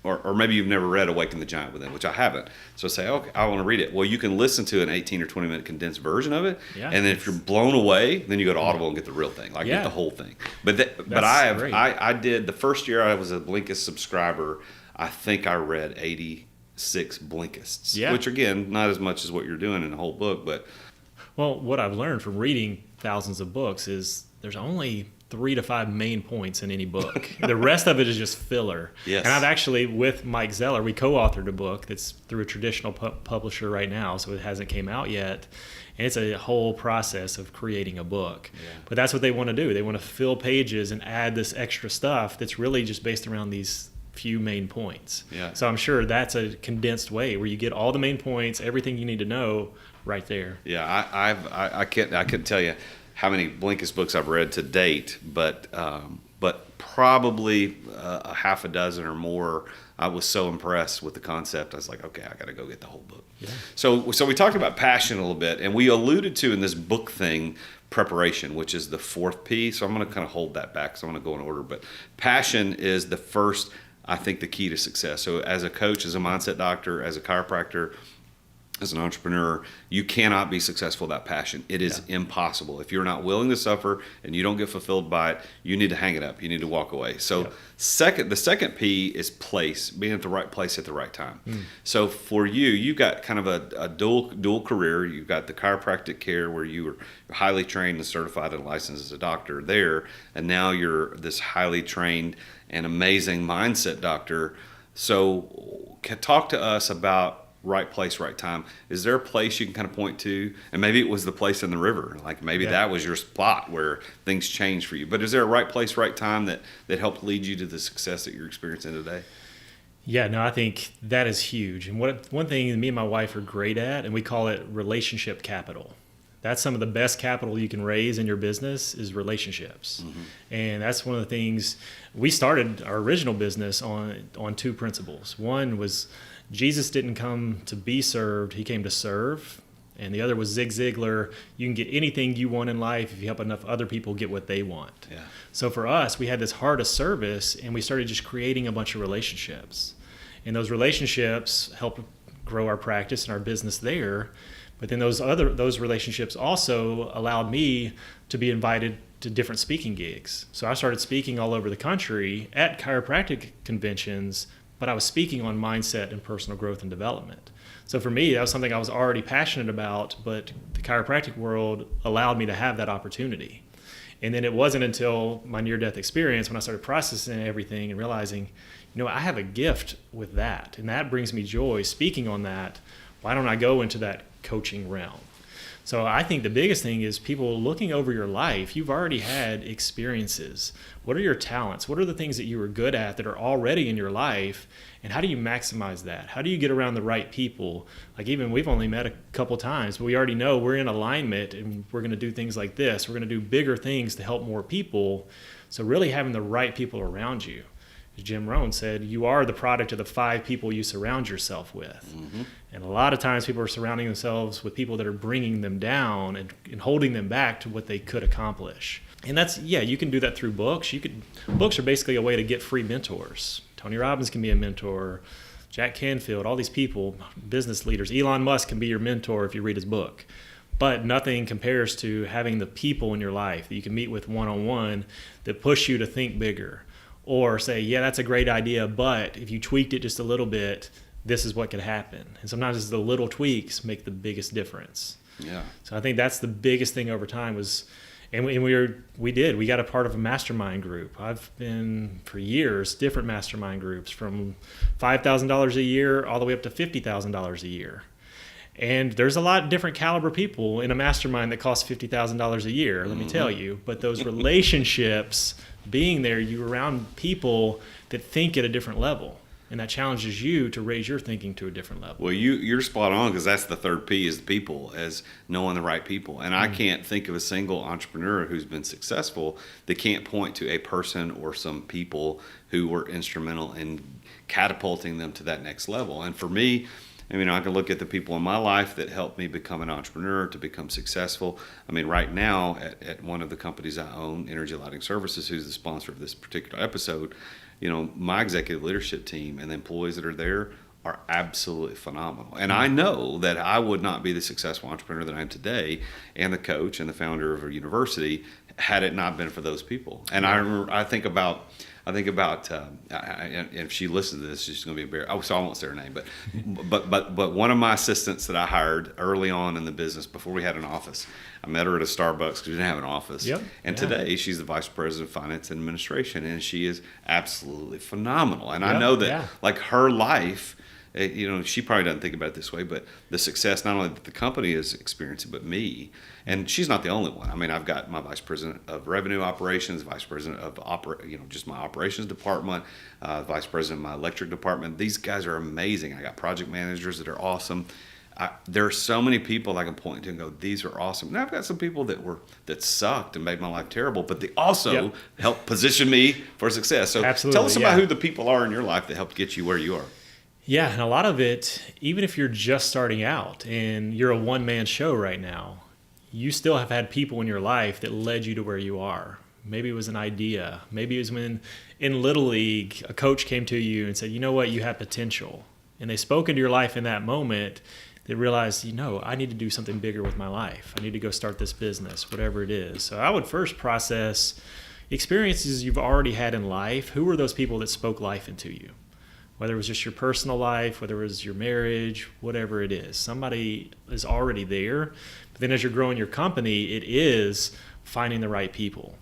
or maybe you've never read Awaken the Giant Within, which I haven't. So say, okay, I want to read it. Well, you can listen to an 18 or 20 minute condensed version of it. Yeah. And then if you're blown away, then you go to Audible and get the real thing, like get the whole thing. But I did the first year I was a Blinkist subscriber. I think I read 86 Blinkists, which again, not as much as what you're doing in the whole book, but. Well, what I've learned from reading thousands of books is there's only 3 to 5 main points in any book. The rest of it is just filler. Yes. And I've actually, with Mike Zeller, we co-authored a book that's through a traditional publisher right now, so it hasn't came out yet. And it's a whole process of creating a book. Yeah. But that's what they want to do. They want to fill pages and add this extra stuff that's really just based around these few main points. Yeah. So I'm sure that's a condensed way where you get all the main points, everything you need to know right there. Yeah, I couldn't tell you how many Blinkist books I've read to date, but probably a half a dozen or more. I was so impressed with the concept. I was like, okay, I got to go get the whole book. Yeah. So we talked about passion a little bit, and we alluded to in this book thing preparation, which is the 4th P. So I'm going to kind of hold that back. So I'm going to go in order, but passion is the first, I think, the key to success. So as a coach, as a mindset doctor, as a chiropractor, as an entrepreneur, you cannot be successful without passion. It is impossible. If you're not willing to suffer and you don't get fulfilled by it, you need to hang it up. You need to walk away. So the second P is place, being at the right place at the right time. So for you, you've got kind of a dual career. You've got the chiropractic care where you were highly trained and certified and licensed as a doctor there, and now you're this highly trained and amazing mindset doctor. So talk to us about right place, right time. Is there a place you can kind of point to? And maybe it was the place in the river. Like maybe that was your spot where things changed for you. But is there a right place, right time that helped lead you to the success that you're experiencing today? Yeah, no, I think that is huge. And one thing me and my wife are great at, and we call it relationship capital. That's some of the best capital you can raise in your business is relationships. And that's one of the things we started our original business on 2 principles. One was Jesus didn't come to be served, he came to serve. And the other was Zig Ziglar, you can get anything you want in life if you help enough other people get what they want. Yeah. So for us, we had this heart of service, and we started just creating a bunch of relationships. And those relationships helped grow our practice and our business there. But then those relationships also allowed me to be invited to different speaking gigs. So I started speaking all over the country at chiropractic conventions, but I was speaking on mindset and personal growth and development. So for me, that was something I was already passionate about, but the chiropractic world allowed me to have that opportunity. And then it wasn't until my near-death experience when I started processing everything and realizing, I have a gift with that, and that brings me joy speaking on that. Why don't I go into that coaching realm? So I think the biggest thing is people looking over your life. You've already had experiences. What are your talents? What are the things that you were good at that are already in your life? And how do you maximize that? How do you get around the right people? Like even we've only met a couple times, but we already know we're in alignment and we're going to do things like this. We're going to do bigger things to help more people. So really having the right people around you. As Jim Rohn said, you are the product of the 5 people you surround yourself with. And a lot of times people are surrounding themselves with people that are bringing them down and holding them back to what they could accomplish. And that's, you can do that through books. Books are basically a way to get free mentors. Tony Robbins can be a mentor. Jack Canfield, all these people, business leaders. Elon Musk can be your mentor if you read his book. But nothing compares to having the people in your life that you can meet with one-on-one that push you to think bigger. Or say, that's a great idea, but if you tweaked it just a little bit, this is what could happen. And sometimes it's the little tweaks make the biggest difference. Yeah. So I think that's the biggest thing over time was, we got a part of a mastermind group. I've been for years, different mastermind groups from $5,000 a year all the way up to $50,000 a year. And there's a lot of different caliber people in a mastermind that costs $50,000 a year, let me tell you. But those relationships, being there, you're around people that think at a different level. And that challenges you to raise your thinking to a different level. Well, you're spot on, because that's the 3rd P is the people, as knowing the right people. And I can't think of a single entrepreneur who's been successful that can't point to a person or some people who were instrumental in catapulting them to that next level. And for me, I mean, I can look at the people in my life that helped me become an entrepreneur, to become successful. I mean, right now at one of the companies I own, Energy Lighting Services, who's the sponsor of this particular episode, my executive leadership team and the employees that are there are absolutely phenomenal. And I know that I would not be the successful entrepreneur that I am today, and the coach and the founder of a university, had it not been for those people. And I think about, and if she listens to this, she's going to be embarrassed. Oh, so I won't say her name, but one of my assistants that I hired early on in the business, before we had an office, I met her at a Starbucks because we didn't have an office. Yep. And today she's the vice president of finance and administration, and she is absolutely phenomenal. And I know that like her life, she probably doesn't think about it this way, but the success not only that the company is experiencing, but me. And she's not the only one. I mean, I've got my vice president of revenue operations, vice president of just my operations department, vice president of my electric department. These guys are amazing. I got project managers that are awesome. There are so many people I can point to and go, these are awesome. Now I've got some people that sucked and made my life terrible, but they also helped position me for success. So tell us about who the people are in your life that helped get you where you are. Yeah, and a lot of it, even if you're just starting out and you're a one-man show right now, you still have had people in your life that led you to where you are. Maybe it was an idea. Maybe it was when in Little League, a coach came to you and said, you know what, you have potential. And they spoke into your life in that moment. They realized, I need to do something bigger with my life. I need to go start this business, whatever it is. So I would first process experiences you've already had in life. Who were those people that spoke life into you? Whether it was just your personal life, whether it was your marriage, whatever it is. Somebody is already there. But then as you're growing your company, it is finding the right people.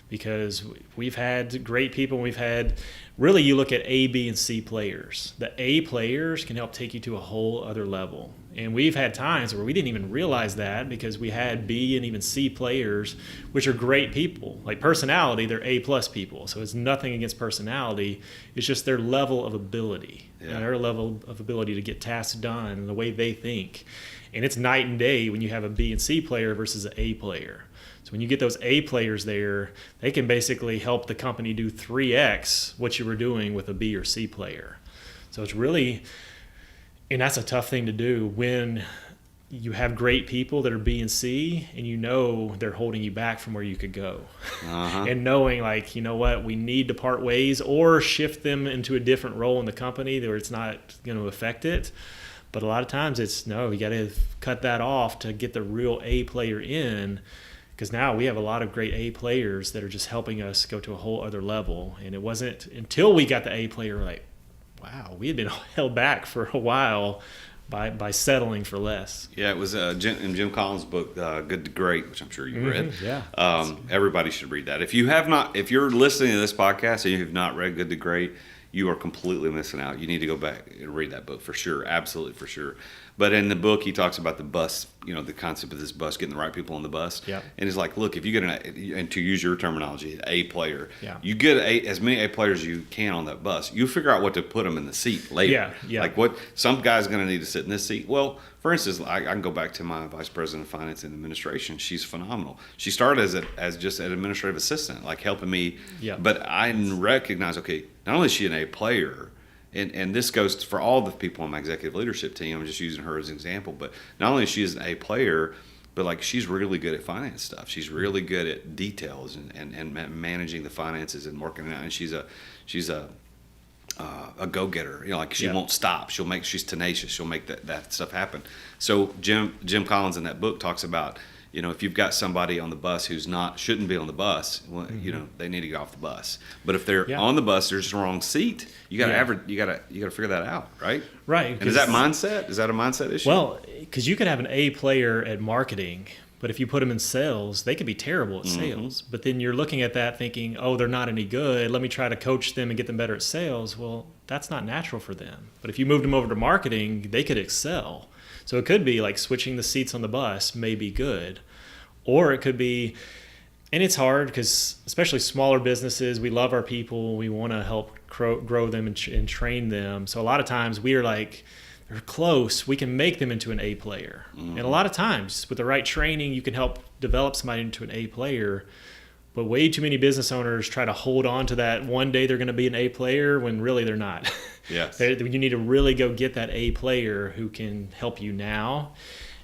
Because we've had great people. We've had, really, you look at A, B, and C players. The A players can help take you to a whole other level. And we've had times where we didn't even realize that because we had B and even C players, which are great people. Like personality, they're A plus people. So it's nothing against personality. It's just their level of ability, and their level of ability to get tasks done and the way they think. And it's night and day when you have a B and C player versus an A player. So when you get those A players there, they can basically help the company do 3x what you were doing with a B or C player. So it's really, and that's a tough thing to do when you have great people that are B and C and they're holding you back from where you could go. And knowing like, we need to part ways or shift them into a different role in the company where it's not going to affect it. But a lot of times it's, no, you got to cut that off to get the real A player in. Because now we have a lot of great A players that are just helping us go to a whole other level. And it wasn't until we got the A player, like, wow, we had been held back for a while by settling for less. Yeah, it was in Jim Collins' book, Good to Great, which I'm sure you read. Yeah. Everybody should read that. If you're listening to this podcast and you have not read Good to Great, you are completely missing out. You need to go back and read that book for sure, absolutely for sure. But in the book, he talks about the bus, the concept of this bus, getting the right people on the bus. Yeah. And he's like, look, if you get and to use your terminology, an A player, you get as many A players as you can on that bus. You figure out what to put them in the seat later. Yeah. Like what some guy's going to need to sit in this seat. Well, for instance, I can go back to my vice president of finance and administration. She's phenomenal. She started as just an administrative assistant, like helping me. Yeah. But I recognize, okay, not only is she an A player, and this goes for all the people on my executive leadership team. I'm just using her as an example. But not only is she an A player, but like she's really good at finance stuff. She's really good at details and managing the finances and working it out. And she's a go-getter. Like she won't stop. She's tenacious. She'll make that stuff happen. So Jim Collins in that book talks about, if you've got somebody on the bus who's shouldn't be on the bus, well, they need to get off the bus. But if they're on the bus, there's the wrong seat. You got to figure that out, right? Right. And is that mindset? Is that a mindset issue? Well, because you could have an A player at marketing, but if you put them in sales, they could be terrible at sales. But then you're looking at that thinking, oh, they're not any good. Let me try to coach them and get them better at sales. Well, that's not natural for them. But if you moved them over to marketing, they could excel. So it could be like switching the seats on the bus may be good. Or it could be, and it's hard because especially smaller businesses, we love our people. We want to help grow them and train them. So a lot of times we are like, they're close. We can make them into an A player. And a lot of times with the right training, you can help develop somebody into an A player. But way too many business owners try to hold on to that one day they're going to be an A player when really they're not. Yes. You need to really go get that A player who can help you now.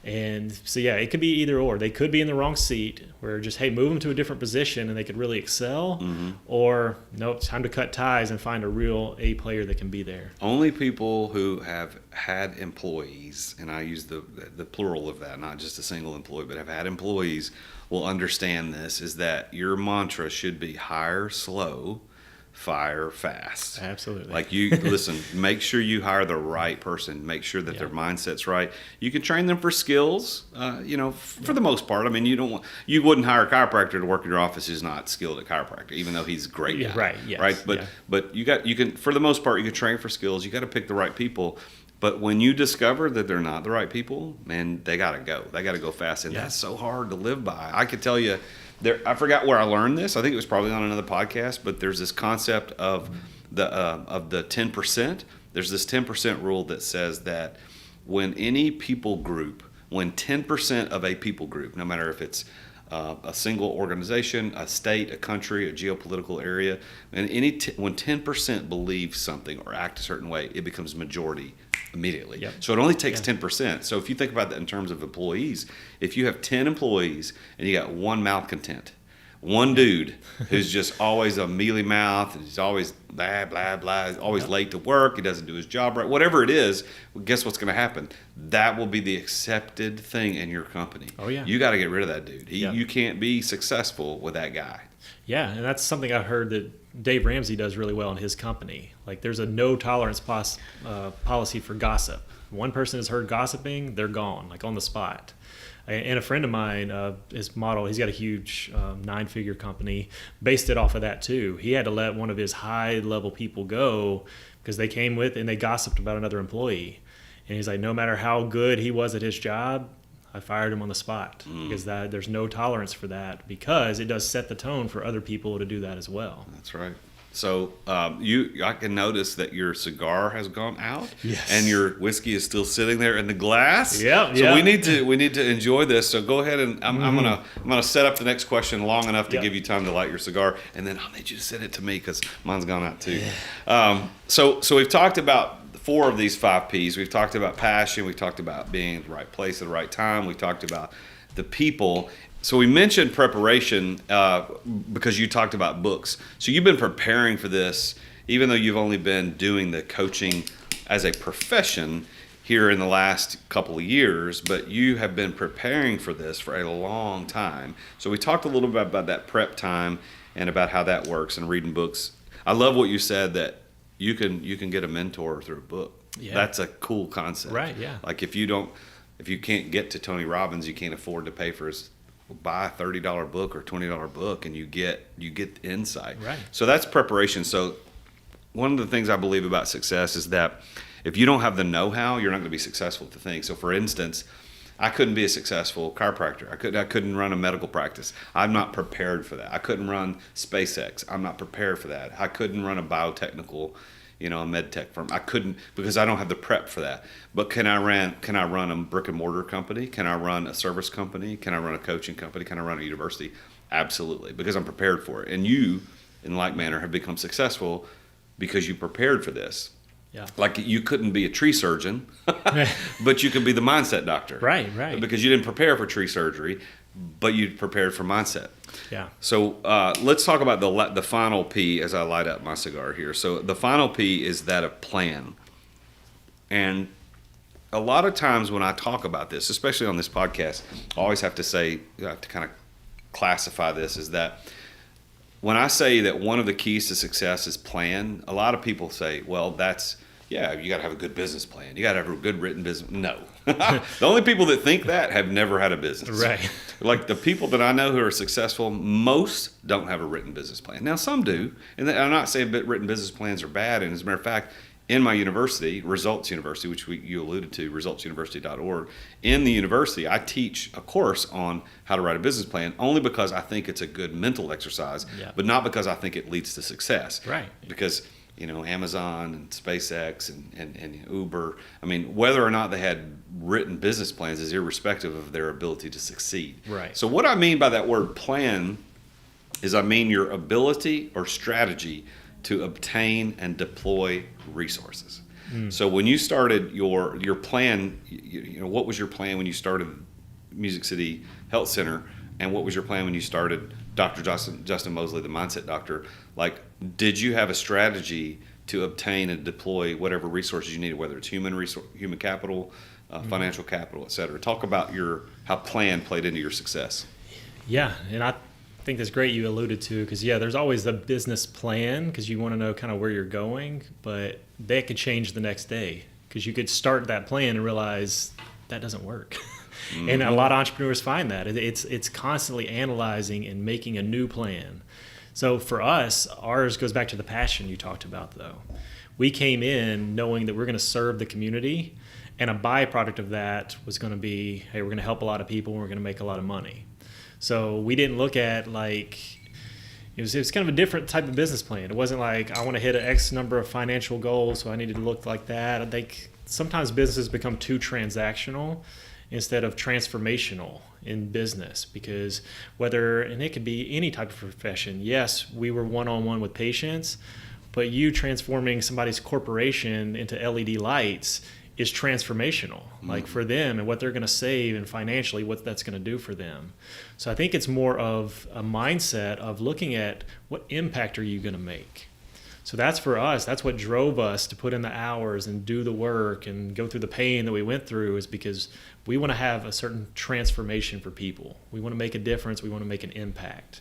And so, yeah, it could be either or. They could be in the wrong seat where just, hey, move them to a different position and they could really excel. Or, no, it's time to cut ties and find a real A player that can be there. Only people who have had employees, and I use the plural of that, not just a single employee, but have had employees, will understand this, is that your mantra should be hire slow, fire fast. Absolutely. Like you listen, make sure you hire the right person, make sure that their mindset's right. You can train them for skills, for the most part. I mean, you wouldn't hire a chiropractor to work in your office who's not skilled at chiropractor, even though he's a great guy. Right. Yes. Right. But you can, for the most part, you can train for skills. You got to pick the right people. But when you discover that they're not the right people, man, they got to go. They got to go fast. And that's so hard to live by. I could tell you, I forgot where I learned this. I think it was probably on another podcast, but there's this concept of the 10%. There's this 10% rule that says that when 10% of a people group, no matter if it's a single organization, a state, a country, a geopolitical area, and when 10% believe something or act a certain way, it becomes majority immediately. Yep. So it only takes 10%. So if you think about that in terms of employees, if you have 10 employees and you got one malcontent, one dude who's just always a mealy mouth and he's always blah, blah, blah, he's always late to work, he doesn't do his job right, whatever it is, guess what's going to happen? That will be the accepted thing in your company. Oh, yeah. You got to get rid of that dude. You can't be successful with that guy. Yeah, and that's something I've heard that Dave Ramsey does really well in his company. Like there's a no tolerance policy for gossip. One person has heard gossiping, they're gone, like on the spot. And a friend of mine, he's got a huge 9-figure company, based it off of that too. He had to let one of his high-level people go because they came with and they gossiped about another employee. And he's like, no matter how good he was at his job, I fired him on the spot because there's no tolerance for that, because it does set the tone for other people to do that as well. That's right. So I can notice that your cigar has gone out, and your whiskey is still sitting there in the glass. Yeah. So we need to enjoy this. So go ahead and I'm gonna set up the next question long enough to give you time to light your cigar, and then I'll need you to send it to me because mine's gone out too. So we've talked about 4 of these 5 P's. We've talked about passion. We've talked about being at the right place at the right time. We've talked about the people. So we mentioned preparation because you talked about books. So you've been preparing for this, even though you've only been doing the coaching as a profession here in the last couple of years, but you have been preparing for this for a long time. So we talked a little bit about that prep time and about how that works and reading books. I love what you said, that you can get a mentor through a book. Yeah. That's a cool concept. Right, yeah. Like if you can't get to Tony Robbins, you can't afford to pay for his buy a $30 book or $20 book, and you get insight. Right. So that's preparation. So one of the things I believe about success is that if you don't have the know-how, you're not going to be successful at the thing. So for instance, I couldn't be a successful chiropractor. I couldn't run a medical practice. I'm not prepared for that. I couldn't run SpaceX. I'm not prepared for that. I couldn't run a biotechnical, a med tech firm. I couldn't, because I don't have the prep for that. But can I run a brick and mortar company? Can I run a service company? Can I run a coaching company? Can I run a university? Absolutely, because I'm prepared for it. And you, in like manner, have become successful because you prepared for this. Yeah. Like you couldn't be a tree surgeon, but you could be the mindset doctor. Right. Because you didn't prepare for tree surgery, but you prepared for mindset. Yeah. So let's talk about the final P as I light up my cigar here. So the final P is that of plan. And a lot of times when I talk about this, especially on this podcast, I always have to say, I have to kind of classify this, is that when I say that one of the keys to success is plan, a lot of people say, well, you got to have a good business plan. You got to have a good written business. No. The only people that think that have never had a business. Right. Like the people that I know who are successful, most don't have a written business plan. Now, some do. And I'm not saying that written business plans are bad. And as a matter of fact, in my university, Results University, which you alluded to, resultsuniversity.org, in the university, I teach a course on how to write a business plan only because I think it's a good mental exercise, but not because I think it leads to success. Right. Because, Amazon and SpaceX and Uber, I mean, whether or not they had written business plans is irrespective of their ability to succeed. Right. So what I mean by that word plan is I mean your ability or strategy to obtain and deploy resources. So when you started your plan, what was your plan when you started Music City Health Center, and what was your plan when you started Dr. Justin Moseley, the mindset doctor? Like, did you have a strategy to obtain and deploy whatever resources you needed, whether it's human capital, financial capital, et cetera? Talk about how plan played into your success. Yeah, and I think that's great you alluded to, because there's always the business plan, because you want to know kind of where you're going, but that could change the next day, because you could start that plan and realize that doesn't work. And a lot of entrepreneurs find that it's constantly analyzing and making a new plan. So for us, ours goes back to the passion you talked about, though. We came in knowing that we're going to serve the community, and a byproduct of that was going to be, hey, we're going to help a lot of people and we're going to make a lot of money. So we didn't look at it was kind of a different type of business plan. It wasn't like, I want to hit an X number of financial goals, so I needed to look like that. I think sometimes businesses become too transactional instead of transformational in business, because and it could be any type of profession. Yes, we were one-on-one with patients, but you transforming somebody's corporation into LED lights is transformational, like for them and what they're going to save and financially what that's going to do for them. So I think it's more of a mindset of looking at what impact are you going to make. So that's for us, that's what drove us to put in the hours and do the work and go through the pain that we went through, is because we want to have a certain transformation for people. We want to make a difference, we want to make an impact.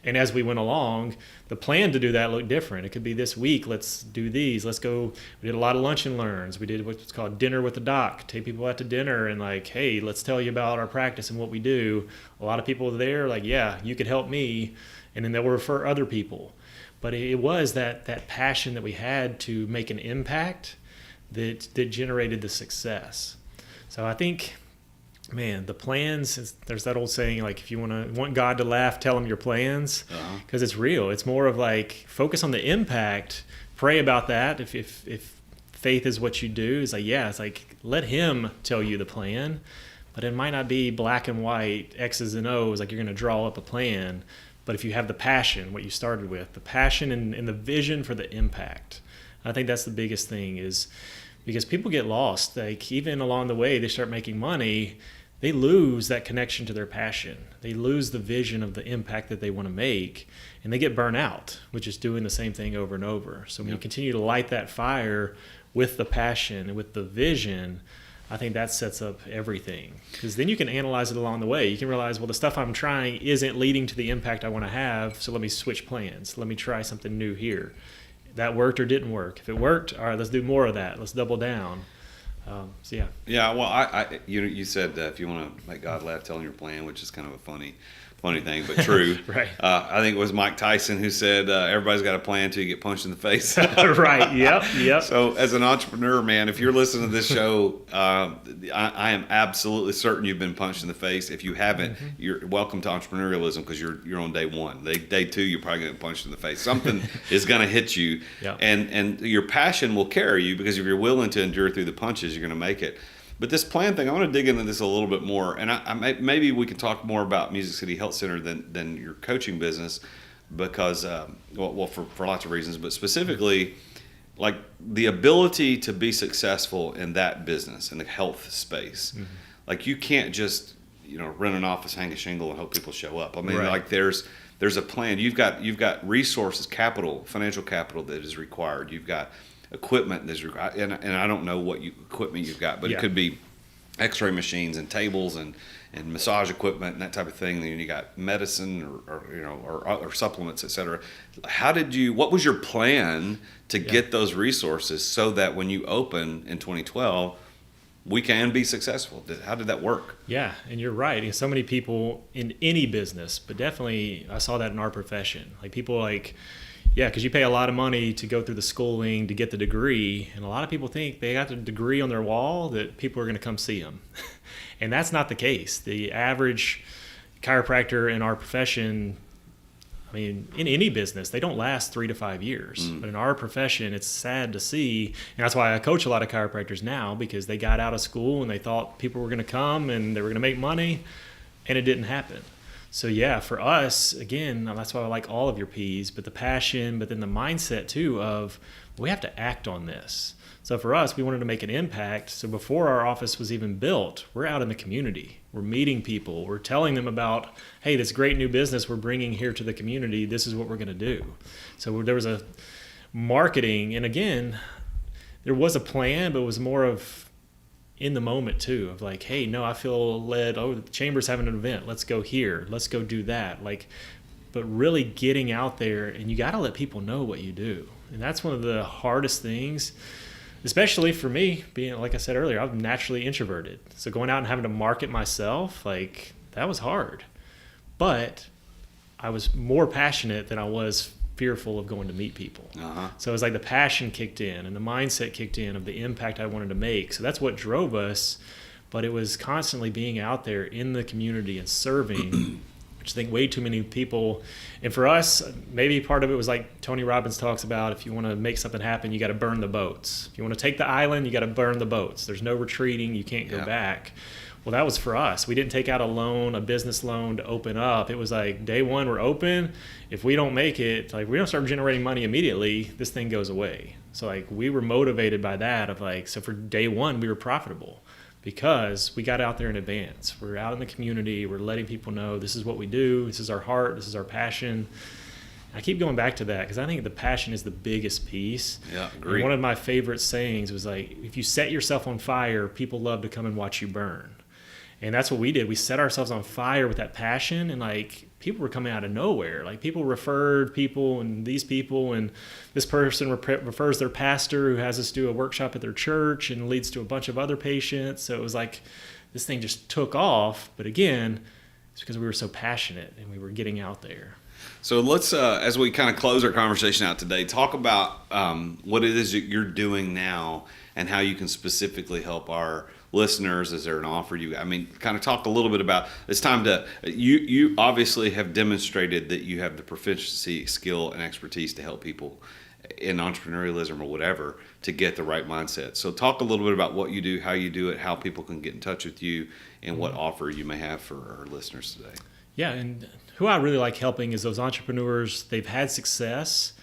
And as we went along, the plan to do that looked different. It could be this week, let's do these. Let's go. We did a lot of lunch and learns. We did what's called dinner with the doc. Take people out to dinner and hey, let's tell you about our practice and what we do. A lot of people there yeah, you could help me. And then they'll refer other people. But it was that passion that we had to make an impact that generated the success. So I think, man, the plans, there's that old saying, if you want God to laugh, tell him your plans, because it's real. It's more of focus on the impact, pray about that. If faith is what you do, it's let him tell you the plan, but it might not be black and white, X's and O's, you're going to draw up a plan. But if you have the passion, what you started with, the passion and the vision for the impact, I think that's the biggest thing, is because people get lost. Even along the way, they start making money, they lose that connection to their passion. They lose the vision of the impact that they want to make, and they get burnt out, which is doing the same thing over and over. So when you continue to light that fire with the passion and with the vision, I think that sets up everything, because then you can analyze it along the way. You can realize, well, the stuff I'm trying isn't leading to the impact I want to have, so let me switch plans. Let me try something new here. That worked or didn't work. If it worked, all right, let's do more of that. Let's double down. Yeah. Well, you said if you want to make God laugh, tell him your plan, which is kind of a funny thing, but true. Right. I think it was Mike Tyson who said, everybody's got a plan until you get punched in the face. Right. Yep. So as an entrepreneur, man, if you're listening to this show, I am absolutely certain you've been punched in the face. If you haven't, you're welcome to entrepreneurialism, because you're on day one. Day two, you're probably going to get punched in the face. Something is going to hit you, and your passion will carry you, because if you're willing to endure through the punches, you're going to make it. But this plan thing, I want to dig into this a little bit more, and maybe we can talk more about Music City Health Center than your coaching business, because for lots of reasons, but specifically, the ability to be successful in that business, in the health space. You can't just rent an office, hang a shingle, and hope people show up. I mean, there's a plan. You've got resources, capital, financial capital that is required. You've got equipment that's required, and I don't know what equipment you've got, but it could be X-ray machines and tables and massage equipment and that type of thing. And then you got medicine or supplements, etc. What was your plan to get those resources so that when you open in 2012, we can be successful? How did that work? Yeah, and you're right. So many people in any business, but definitely I saw that in our profession. People because you pay a lot of money to go through the schooling to get the degree, and a lot of people think they got the degree on their wall that people are going to come see them. And that's not the case. The average chiropractor in our profession, in any business, they don't last 3 to 5 years. But in our profession, it's sad to see, and that's why I coach a lot of chiropractors now, because they got out of school and they thought people were going to come and they were going to make money, and it didn't happen. So yeah, for us, again, that's why I like all of your P's, but the passion, but then the mindset too of we have to act on this. So for us, we wanted to make an impact. So before our office was even built, we're out in the community. We're meeting people. We're telling them about, hey, this great new business we're bringing here to the community. This is what we're going to do. So there was a marketing, and again, there was a plan, but it was more of in the moment too, of like, hey, no, I feel led, the chamber's having an event, let's go here, let's go do that. Like, but really getting out there, and you got to let people know what you do. And that's one of the hardest things, especially for me, being, like I said earlier, I'm naturally introverted. So going out and having to market myself, like, that was hard. But I was more passionate than I was fearful of going to meet people. So it was like the passion kicked in and the mindset kicked in of the impact I wanted to make. So that's what drove us, but it was constantly being out there in the community and serving, which I think way too many people, and for us, maybe part of it was like Tony Robbins talks about, if you want to make something happen, you got to burn the boats. If you want to take the island, you got to burn the boats. There's no retreating, you can't go back. Well, that was for us. We didn't take out a loan, a business loan to open up. It was like day one, we're open. If we don't make it, like we don't start generating money immediately, this thing goes away. So like we were motivated by that of like, so for day one, we were profitable because we got out there in advance. We're out in the community. We're letting people know this is what we do. This is our heart. This is our passion. I keep going back to that because I think the passion is the biggest piece. Yeah, agree. And one of my favorite sayings was like, if you set yourself on fire, people love to come and watch you burn. And that's what we did. We set ourselves on fire with that passion, and like people were coming out of nowhere. Like people referred people, and these people, and this person refers their pastor who has us do a workshop at their church and leads to a bunch of other patients. So it was like this thing just took off. But again, it's because we were so passionate and we were getting out there. So let's, as we kind of close our conversation out today, talk about what it is that you're doing now and how you can specifically help our listeners. Is there an offer kind of talk a little bit about, it's time to, you obviously have demonstrated that you have the proficiency, skill, and expertise to help people in entrepreneurialism or whatever to get the right mindset. So talk a little bit about what you do, how you do it, how people can get in touch with you, and what offer you may have for our listeners today. Yeah, and who I really like helping is those entrepreneurs. They've had success,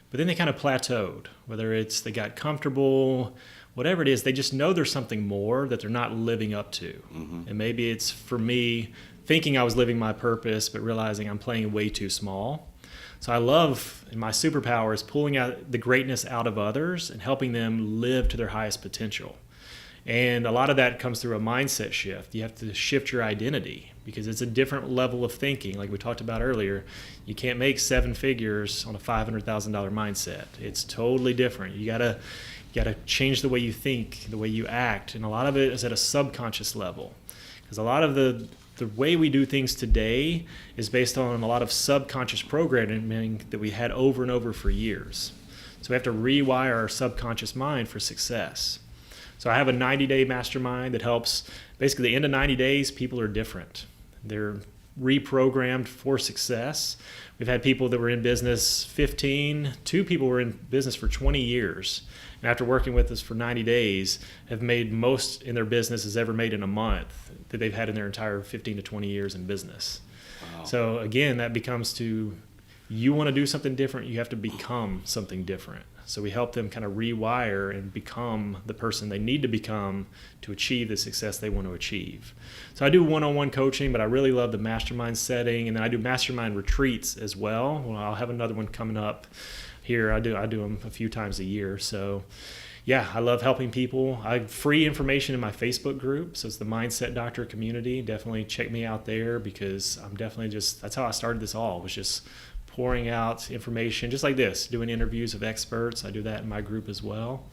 but then they kind of plateaued, whether it's they got comfortable, whatever it is, they just know there's something more that they're not living up to. And maybe it's, for me, thinking I was living my purpose, but realizing I'm playing way too small. So I love, and my superpower is pulling out the greatness out of others and helping them live to their highest potential. And a lot of that comes through a mindset shift. You have to shift your identity because it's a different level of thinking. Like we talked about earlier, you can't make 7 figures on a $500,000 mindset. It's totally different. You gotta change the way you think, the way you act. And a lot of it is at a subconscious level. Because a lot of the way we do things today is based on a lot of subconscious programming that we had over and over for years. So we have to rewire our subconscious mind for success. So I have a 90-day mastermind that helps, basically the end of 90 days, people are different. They're reprogrammed for success. We've had people that were in business 15, 2 people were in business for 20 years. And after working with us for 90 days, have made most in their business has ever made in a month that they've had in their entire 15 to 20 years in business. Wow. So again, that becomes to, you want to do something different, you have to become something different. So we help them kind of rewire and become the person they need to become to achieve the success they want to achieve. So I do one-on-one coaching, but I really love the mastermind setting, and then I do mastermind retreats as well. Well, I'll have another one coming up here. I do them a few times a year. So yeah, I love helping people. I have free information in my Facebook group. So it's the Mindset Doctor community. Definitely check me out there because I'm definitely that's how I started this all, was just pouring out information just like this, doing interviews of experts. I do that in my group as well.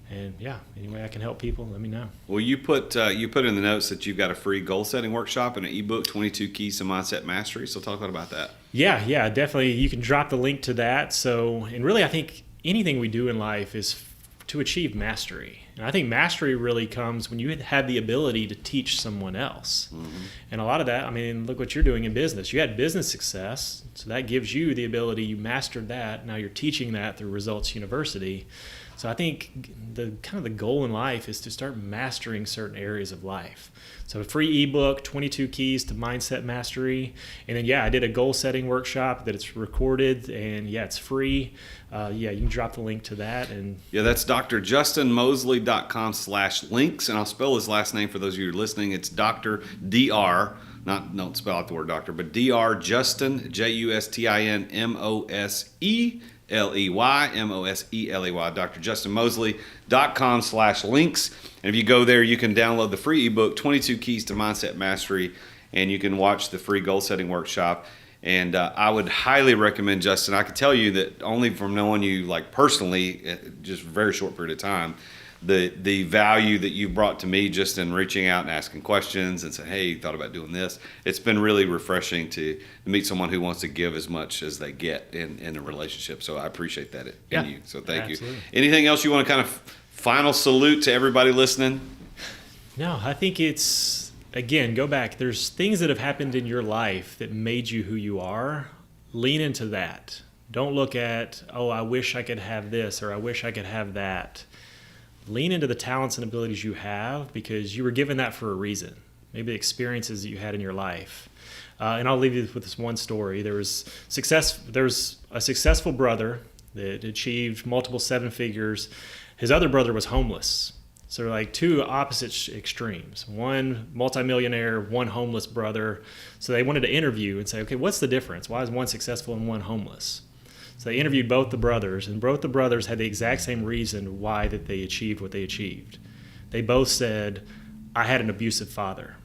And yeah, any way I can help people, let me know. Well, you put in the notes that you've got a free goal setting workshop and an ebook, 22 Keys to Mindset Mastery. So talk about that. Yeah, definitely. You can drop the link to that. So, and really I think anything we do in life is to achieve mastery. And I think mastery really comes when you have the ability to teach someone else. And a lot of that, look what you're doing in business. You had business success, so that gives you the ability, you mastered that. Now you're teaching that through Results University. So I think the goal in life is to start mastering certain areas of life. So a free ebook, 22 Keys to Mindset Mastery. And then, I did a goal setting workshop that it's recorded, and it's free. You can drop the link to that. And that's drjustinmoseley.com/links. And I'll spell his last name for those of you who are listening. It's Dr. Dr. Don't spell out the word doctor, but Dr. Justin, JustinMoseley, drjustinmoseley.com/links. And if you go there, you can download the free ebook, 22 Keys to Mindset Mastery, and you can watch the free goal setting workshop. And I would highly recommend, Justin. I can tell you that only from knowing you like personally, just a very short period of time, the value that you brought to me just in reaching out and asking questions and saying, hey, you thought about doing this. It's been really refreshing to meet someone who wants to give as much as they get in a relationship. So I appreciate that in you. So thank you. Anything else you want to kind of final salute to everybody listening? No, I think it's, again, go back. There's things that have happened in your life that made you who you are. Lean into that. Don't look at, I wish I could have this or I wish I could have that. Lean into the talents and abilities you have because you were given that for a reason. Maybe the experiences that you had in your life. And I'll leave you with this one story. There was a successful brother that achieved multiple seven figures. His other brother was homeless. So they're like two opposite extremes. One multimillionaire, one homeless brother. So they wanted to interview and say, okay, what's the difference? Why is one successful and one homeless? So they interviewed both the brothers, and both the brothers had the exact same reason why that they achieved what they achieved. They both said, I had an abusive father.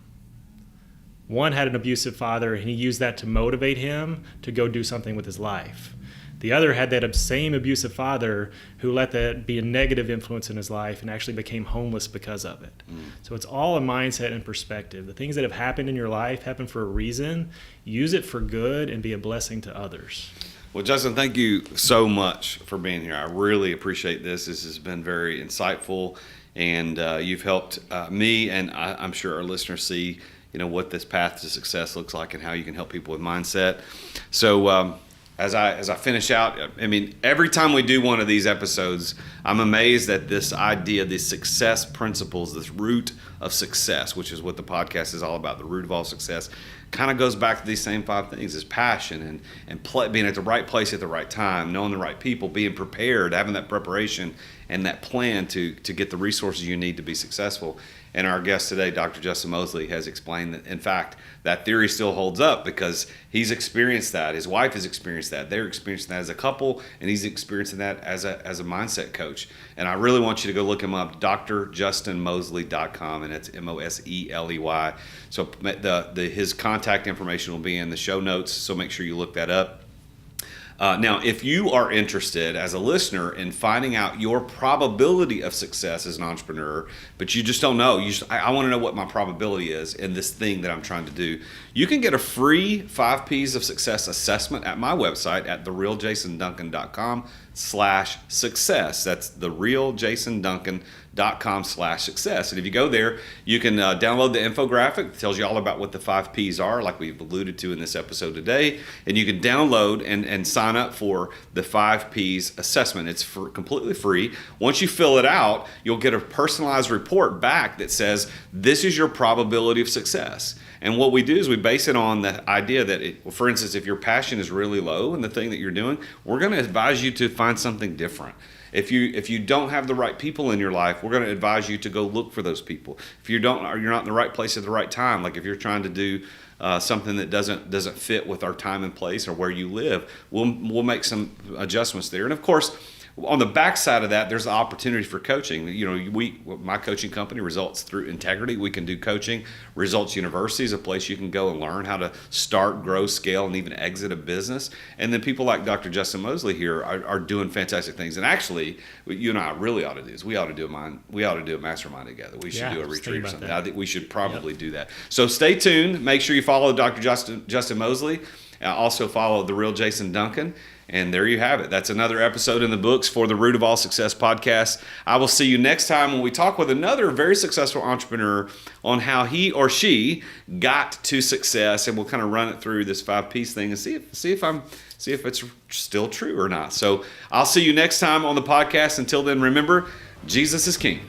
One had an abusive father, and he used that to motivate him to go do something with his life. The other had that same abusive father who let that be a negative influence in his life and actually became homeless because of it. So it's all a mindset and perspective. The things that have happened in your life happen for a reason. Use it for good and be a blessing to others. Well, Justin, thank you so much for being here. I really appreciate this. This has been very insightful, and you've helped me, and I'm sure our listeners see, what this path to success looks like and how you can help people with mindset. So as I finish out, I mean, every time we do one of these episodes, I'm amazed at this idea, these success principles, this root of success, which is what the podcast is all about, the root of all success, kind of goes back to these same five things: is passion and being at the right place at the right time, knowing the right people, being prepared, having that preparation and that plan to get the resources you need to be successful. And our guest today, Dr. Justin Moseley, has explained that, in fact, that theory still holds up because he's experienced that. His wife has experienced that. They're experiencing that as a couple, and he's experiencing that as a mindset coach. And I really want you to go look him up, drjustinmoseley.com, and it's Moseley. So his contact information will be in the show notes, so make sure you look that up. Now, if you are interested as a listener in finding out your probability of success as an entrepreneur, but you just don't know, I want to know what my probability is in this thing that I'm trying to do, you can get a free 5 P's of success assessment at my website at therealjasonduncan.com/success. That's therealjasonduncan.com/success. And if you go there, you can download the infographic that tells you all about what the 5 P's are, like we've alluded to in this episode today. And you can download and sign up for the 5 P's assessment. It's completely free. Once you fill it out, you'll get a personalized report back that says, this is your probability of success. And what we do is we base it on the idea that, for instance, if your passion is really low in the thing that you're doing, we're going to advise you to find something different. If you don't have the right people in your life, we're going to advise you to go look for those people. If you're not in the right place at the right time, like if you're trying to do something that doesn't fit with our time and place or where you live, we'll make some adjustments there. And of course, on the backside of that, there's the opportunity for coaching. My coaching company, Results Through Integrity, we can do coaching. Results University is a place you can go and learn how to start, grow, scale, and even exit a business. And then people like Dr. Justin Moseley here are doing fantastic things. And actually, what you and I really ought to do is we ought to do a mastermind together. We should do a retreat or something. I think we should probably do that. So stay tuned. Make sure you follow Dr. Justin Moseley. Also follow the Real Jason Duncan. And there you have it. That's another episode in the books for the Root of All Success podcast. I will see you next time when we talk with another very successful entrepreneur on how he or she got to success, and we'll kind of run it through this 5 P's thing and see if I'm see if it's still true or not. So I'll see you next time on the podcast. Until then, remember, Jesus is King.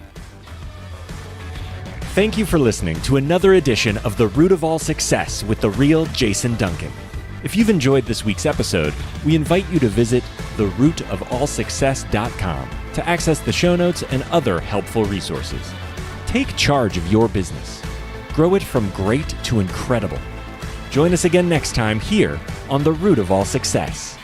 Thank you for listening to another edition of The Root of All Success with the Real Jason Duncan. If you've enjoyed this week's episode, we invite you to visit therootofallsuccess.com to access the show notes and other helpful resources. Take charge of your business. Grow it from great to incredible. Join us again next time here on The Root of All Success.